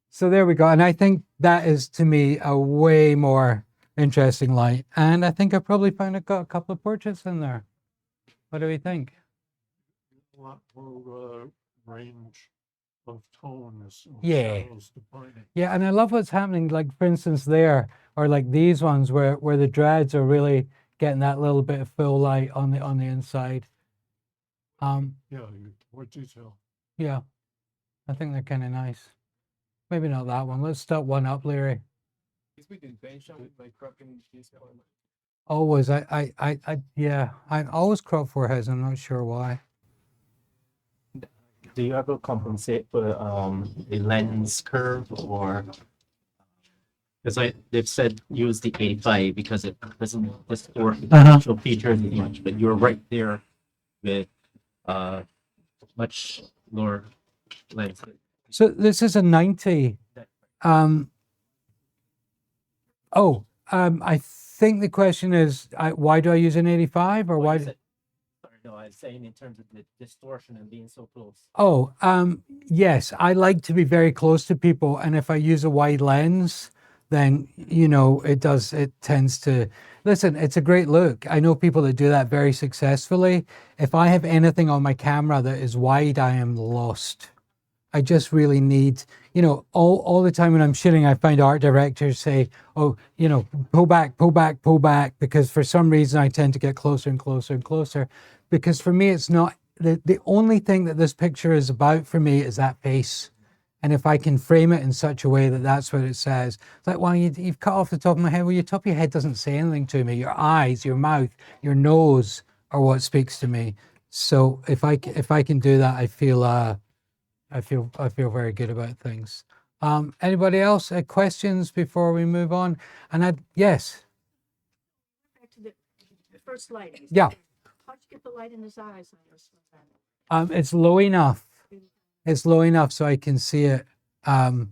So there we go. And I think that is, to me, a way more interesting light. And I think I probably got a couple of portraits in there. What do we think? A lot more range of tones. Yeah. Yeah, and I love what's happening, like, for instance, there, or like these ones where the dreads are really getting that little bit of full light on the inside. Yeah, more detail. Yeah, I think they're kind of nice. Maybe not that one. Let's start one up, Larry. Always, yeah, I always crop foreheads. I'm not sure why. Do you ever compensate for a lens curve or because they've said use the 85 because it doesn't distort the actual features as much, but you're right there with much lower lens. So this is a 90. I think the question is, why do I use an 85 or why? Sorry, no, I was saying in terms of the distortion and being so close. Oh, yes, I like to be very close to people, and if I use a wide lens, then it tends to listen. It's a great look. I know people that do that very successfully. If I have anything on my camera that is wide, I am lost. I just really need, all the time when I'm shooting, I find art directors say, oh, pull back, pull back, pull back, because for some reason I tend to get closer and closer and closer. Because for me, it's not, the only thing that this picture is about for me is that face. And if I can frame it in such a way that that's what it says, it's like, well, you've cut off the top of my head. Well, your top of your head doesn't say anything to me. Your eyes, your mouth, your nose are what speaks to me. So if I can do that, I feel very good about things. Anybody else? Questions before we move on? And yes. Back to the first light. Yeah. How'd you get the light in his eyes? It's low enough. It's low enough so I can see it. And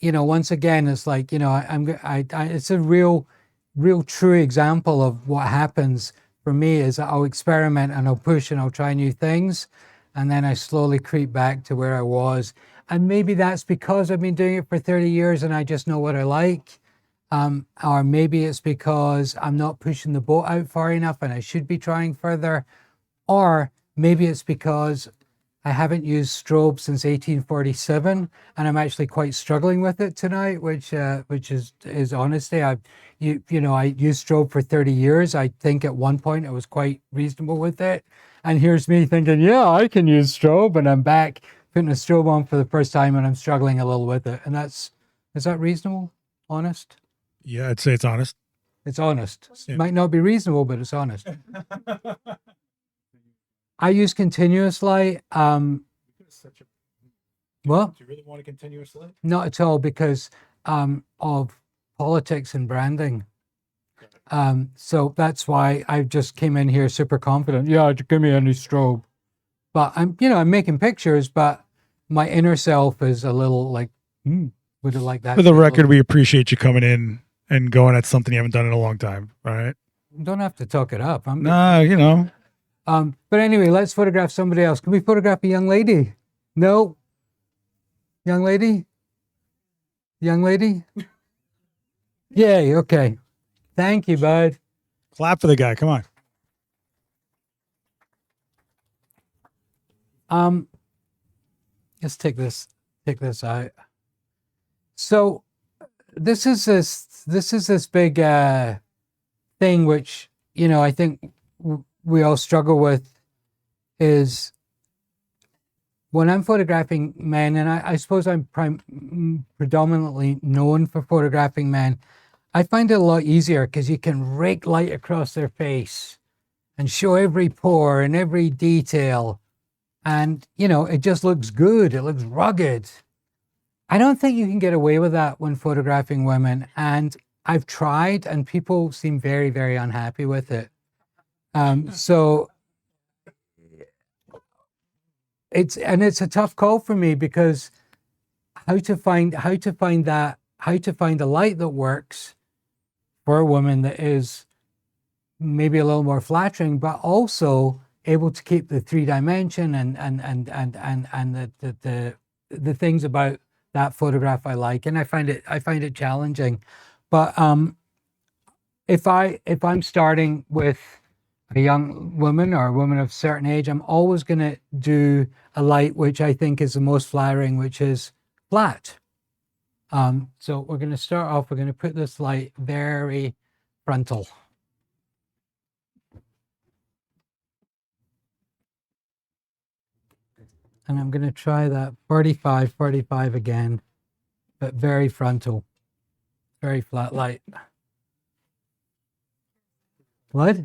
once again, it's like it's a real true example of what happens for me is that I'll experiment and I'll push and I'll try new things. And then I slowly creep back to where I was. And maybe that's because I've been doing it for 30 years and I just know what I like. Or maybe it's because I'm not pushing the boat out far enough and I should be trying further. Or maybe it's because I haven't used strobe since 1847 and I'm actually quite struggling with it tonight, which is honesty. I used strobe for 30 years. I think at one point I was quite reasonable with it. And here's me thinking, yeah, I can use strobe, and I'm back putting a strobe on for the first time and I'm struggling a little with it. And is that reasonable? Honest? Yeah, I'd say it's honest. It's honest. Yeah. It might not be reasonable, but it's honest. I use continuous light. What? Do you really want a continuous light? Not at all, because of politics and branding. So that's why I just came in here super confident. Yeah, give me any strobe. But I'm making pictures, but my inner self is a little like, would it like that? For the record, we appreciate you coming in and going at something you haven't done in a long time. All right. Don't have to talk it up. But anyway, let's photograph somebody else. Can we photograph a young lady? No. Young lady? Young lady? Yay, okay. Thank you, bud. Clap for the guy. Come on. Let's take this out. So this is this big thing which, I think we all struggle with, is when I'm photographing men, and I suppose I'm predominantly known for photographing men, I find it a lot easier because you can rake light across their face and show every pore and every detail. And, it just looks good. It looks rugged. I don't think you can get away with that when photographing women. And I've tried, and people seem very, very unhappy with it. So it's a tough call for me, because how to find a light that works for a woman that is maybe a little more flattering, but also able to keep the 3-dimension and the things about that photograph I like, and I find it challenging. But if I'm starting with a young woman or a woman of a certain age, I'm always going to do a light which I think is the most flattering, which is flat. So we're going to start off, we're going to put this light very frontal. And I'm going to try that 45, 45 again, but very frontal, very flat light. What?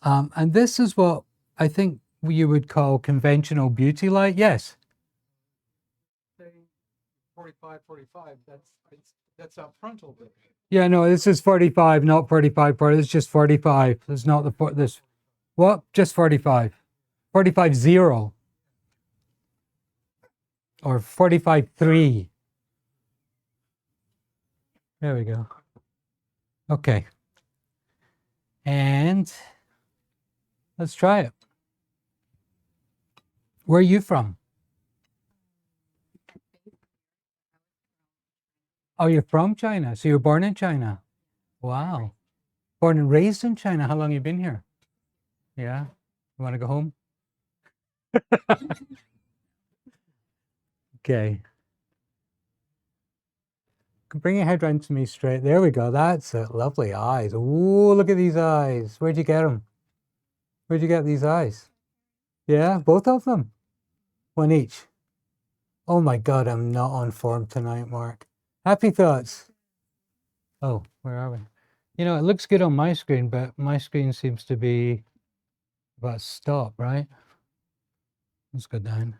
And this is what I think you would call conventional beauty light. Yes. 45, 45, that's up frontal bit. Yeah, no, this is 45, not 45, it's just 45. It's not this. What? Just 45. 45 0. Or 45 3. There we go. Okay. And let's try it. Where are you from? Oh, you're from China. So you were born in China. Wow. Born and raised in China. How long have you been here? Yeah. You want to go home? Okay. Bring your head round to me straight. There we go. That's it. Lovely eyes. Ooh, look at these eyes. Where'd you get them? Where'd you get these eyes? Yeah, both of them. One each. Oh my God, I'm not on form tonight, Mark. Happy thoughts. Oh, where are we? You know, it looks good on my screen, but my screen seems to be about stop, right? Let's go down.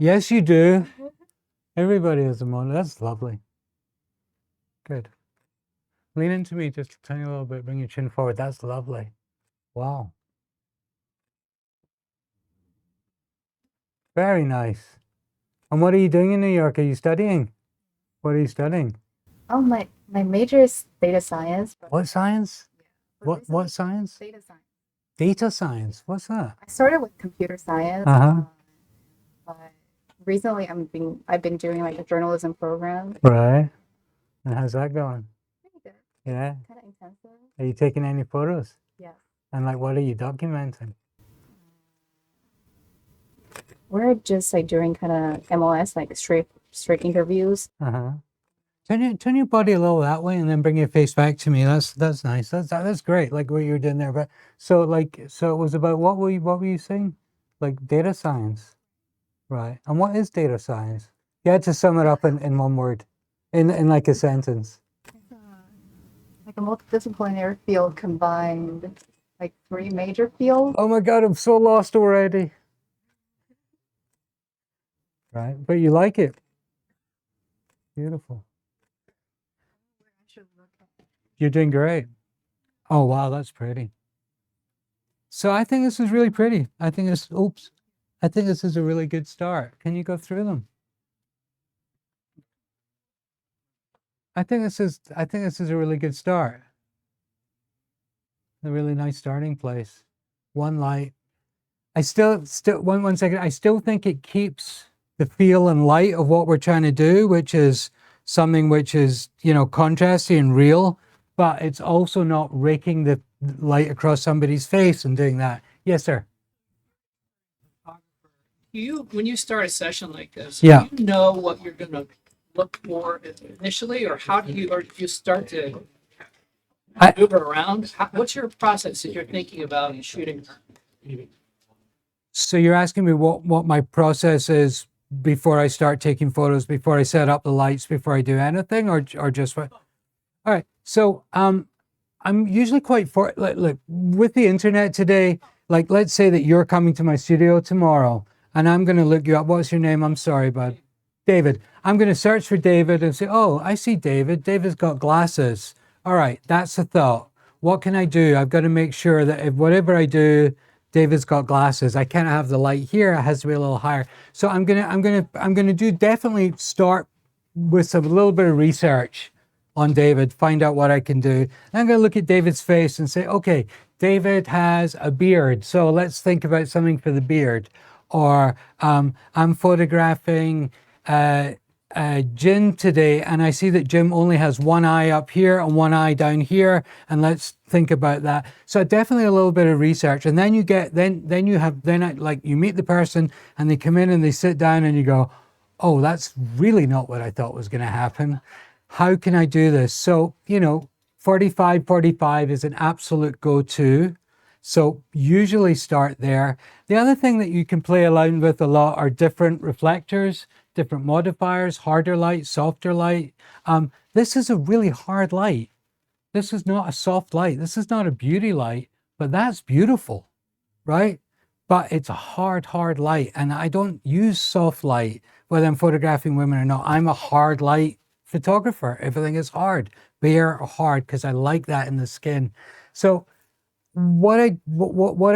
Yes, you do. Everybody has a mono. That's lovely. Good. Lean into me just a tiny little bit. Bring your chin forward. That's lovely. Wow. Very nice. And what are you doing in New York? Are you studying? What are you studying? Oh, my major is data science. But What science? but What science? Data science. Data science. What's that? I started with computer science. Uh-huh. But recently I've been doing like a journalism program. Right. And how's that going? Pretty good. Yeah. Kind of intensive. Are you taking any photos? Yes. And like, what are you documenting? We're just like doing kind of MLS, like straight interviews. Uh-huh. Turn your body a little that way, and then bring your face back to me. That's nice. That's great. Like what you were doing there. But so it was about what were you saying? Like data science, right? And what is data science? You had to sum it up in one word, in like a sentence. Like a multidisciplinary field combined like 3 major fields. Oh my God, I'm so lost already. Right, but you like it. Beautiful. You're doing great. Oh wow, that's pretty. So I think this is really pretty. I think this is a really good start. Can you go through them? I think this is a really good start. A really nice starting place. One light. I still one second. I still think it keeps the feel and light of what we're trying to do, which is something which is, you know, contrasty and real, but it's also not raking the light across somebody's face and doing that. Yes, sir. When you start a session like this, Yeah. do you know what you're going to look for initially, or do you start to move it around? What's your process that you're thinking about in shooting? So you're asking me what my process is before I start taking photos, before I set up the lights, before I do anything, or just what? All right. So I'm usually quite look, with the internet today. Like, let's say that you're coming to my studio tomorrow, and I'm going to look you up. What's your name? I'm sorry, bud. David. I'm going to search for David and say, oh, I see David. David's got glasses. All right, that's a thought. What can I do? I've got to make sure that if whatever I do, David's got glasses. I can't have the light here. It has to be a little higher. So I'm gonna do definitely start with a little bit of research on David, find out what I can do. I'm gonna look at David's face and say, okay, David has a beard, so let's think about something for the beard. Or I'm photographing Jim today, and I see that Jim only has one eye up here and one eye down here, and let's think about that. So definitely a little bit of research, and then you get you meet the person, and they come in and they sit down, and you go, oh, that's really not what I thought was going to happen. How can I do this? So 45 is an absolute go-to. So usually start there. The other thing that you can play around with a lot are different reflectors, different modifiers, harder light, softer light. This is a really hard light. This is not a soft light. This is not a beauty light, but that's beautiful, right? But it's a hard light. And I don't use soft light, whether I'm photographing women or not. I'm a hard light photographer. Everything is hard, bare or hard, because I like that in the skin. So what I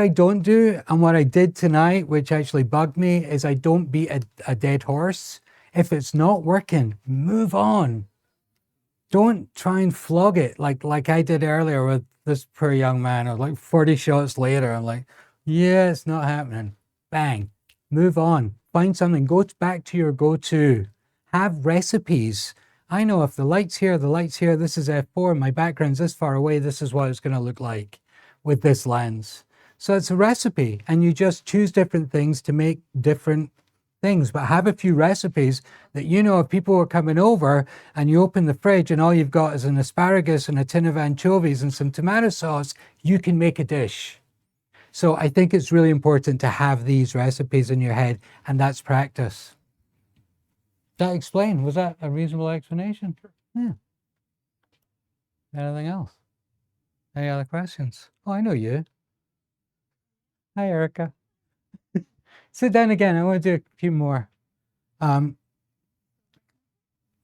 don't do, and what I did tonight, which actually bugged me, is I don't beat a dead horse. If it's not working, move on. Don't try and flog it like I did earlier with this poor young man. I was like 40 shots later, I'm like, yeah, it's not happening. Bang, move on. Find something. Go back to your go-to. Have recipes. I know if the light's here, this is f4, my background's this far away, this is what it's going to look like with this lens. So it's a recipe, and you just choose different things to make different things, but have a few recipes that you know if people are coming over and you open the fridge and all you've got is an asparagus and a tin of anchovies and some tomato sauce, you can make a dish. So I think it's really important to have these recipes in your head, and that's practice. That explain? Was that a reasonable explanation? Yeah. Anything else? Any other questions? Oh, I know you. Hi, Erica. Sit down again. I want to do a few more.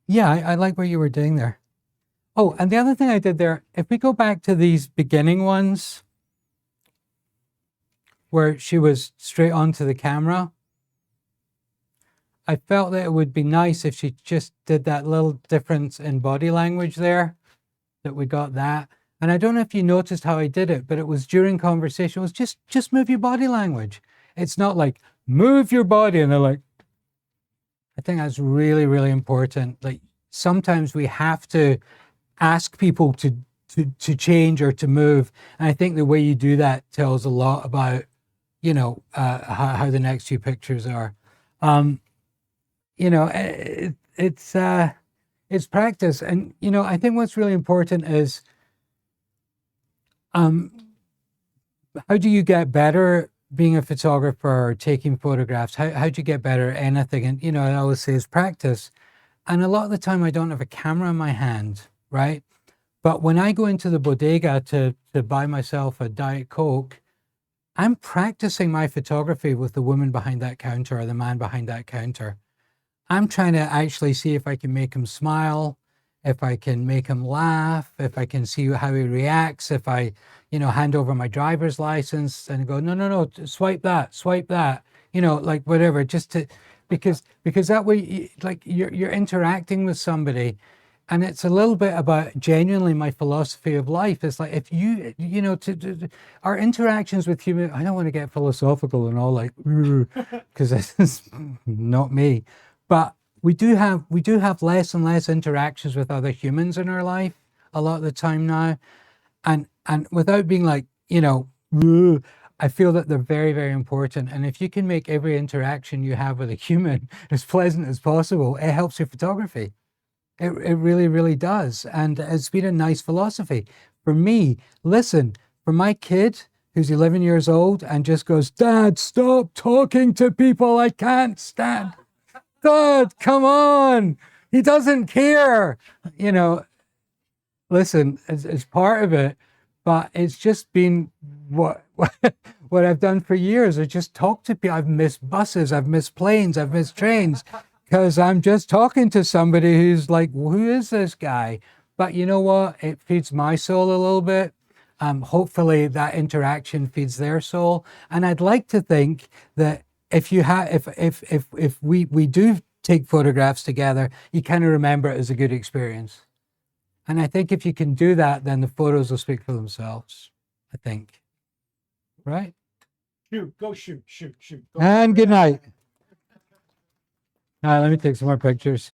Yeah, I like what you were doing there. Oh, and the other thing I did there, if we go back to these beginning ones where she was straight onto the camera, I felt that it would be nice if she just did that little difference in body language there, that we got that. And I don't know if you noticed how I did it, but it was during conversation. It was just move your body language. It's not like, move your body. And they're like, I think that's really, really important. Like sometimes we have to ask people to change or to move. And I think the way you do that tells a lot about, you know, how the next few pictures are. You know, it's practice. And, you know, I think what's really important is, how do you get better being a photographer or taking photographs? How do you get better at anything? And, you know, I always say is practice. And a lot of the time I don't have a camera in my hand, right? But when I go into the bodega to buy myself a Diet Coke, I'm practicing my photography with the woman behind that counter or the man behind that counter. I'm trying to actually see if I can make him smile, if I can make him laugh, if I can see how he reacts, if I, you know, hand over my driver's license and go, no, swipe that, you know, like whatever, just to, because that way, like you're interacting with somebody. And it's a little bit about genuinely my philosophy of life. It's like, if you know, our interactions with human, I don't want to get philosophical and all like, because this is not me, but we do have less and less interactions with other humans in our life a lot of the time now. And without being like, you know, I feel that they're very, very important. And if you can make every interaction you have with a human as pleasant as possible, it helps your photography. It really, really does. And it's been a nice philosophy. For me, listen, for my kid who's 11 years old and just goes, Dad, stop talking to people. I can't stand. Dad, come on. He doesn't care. You know, listen, it's part of it, but it's just been what I've done for years. I just talk to people. I've missed buses. I've missed planes. I've missed trains. Because I'm just talking to somebody who's like, who is this guy? But you know what? It feeds my soul a little bit. Hopefully that interaction feeds their soul. And I'd like to think that if you have, if we do take photographs together, you kind of remember it as a good experience. And I think if you can do that, then the photos will speak for themselves. I think. Right? Shoot, go shoot. Go And good night. All right, let me take some more pictures.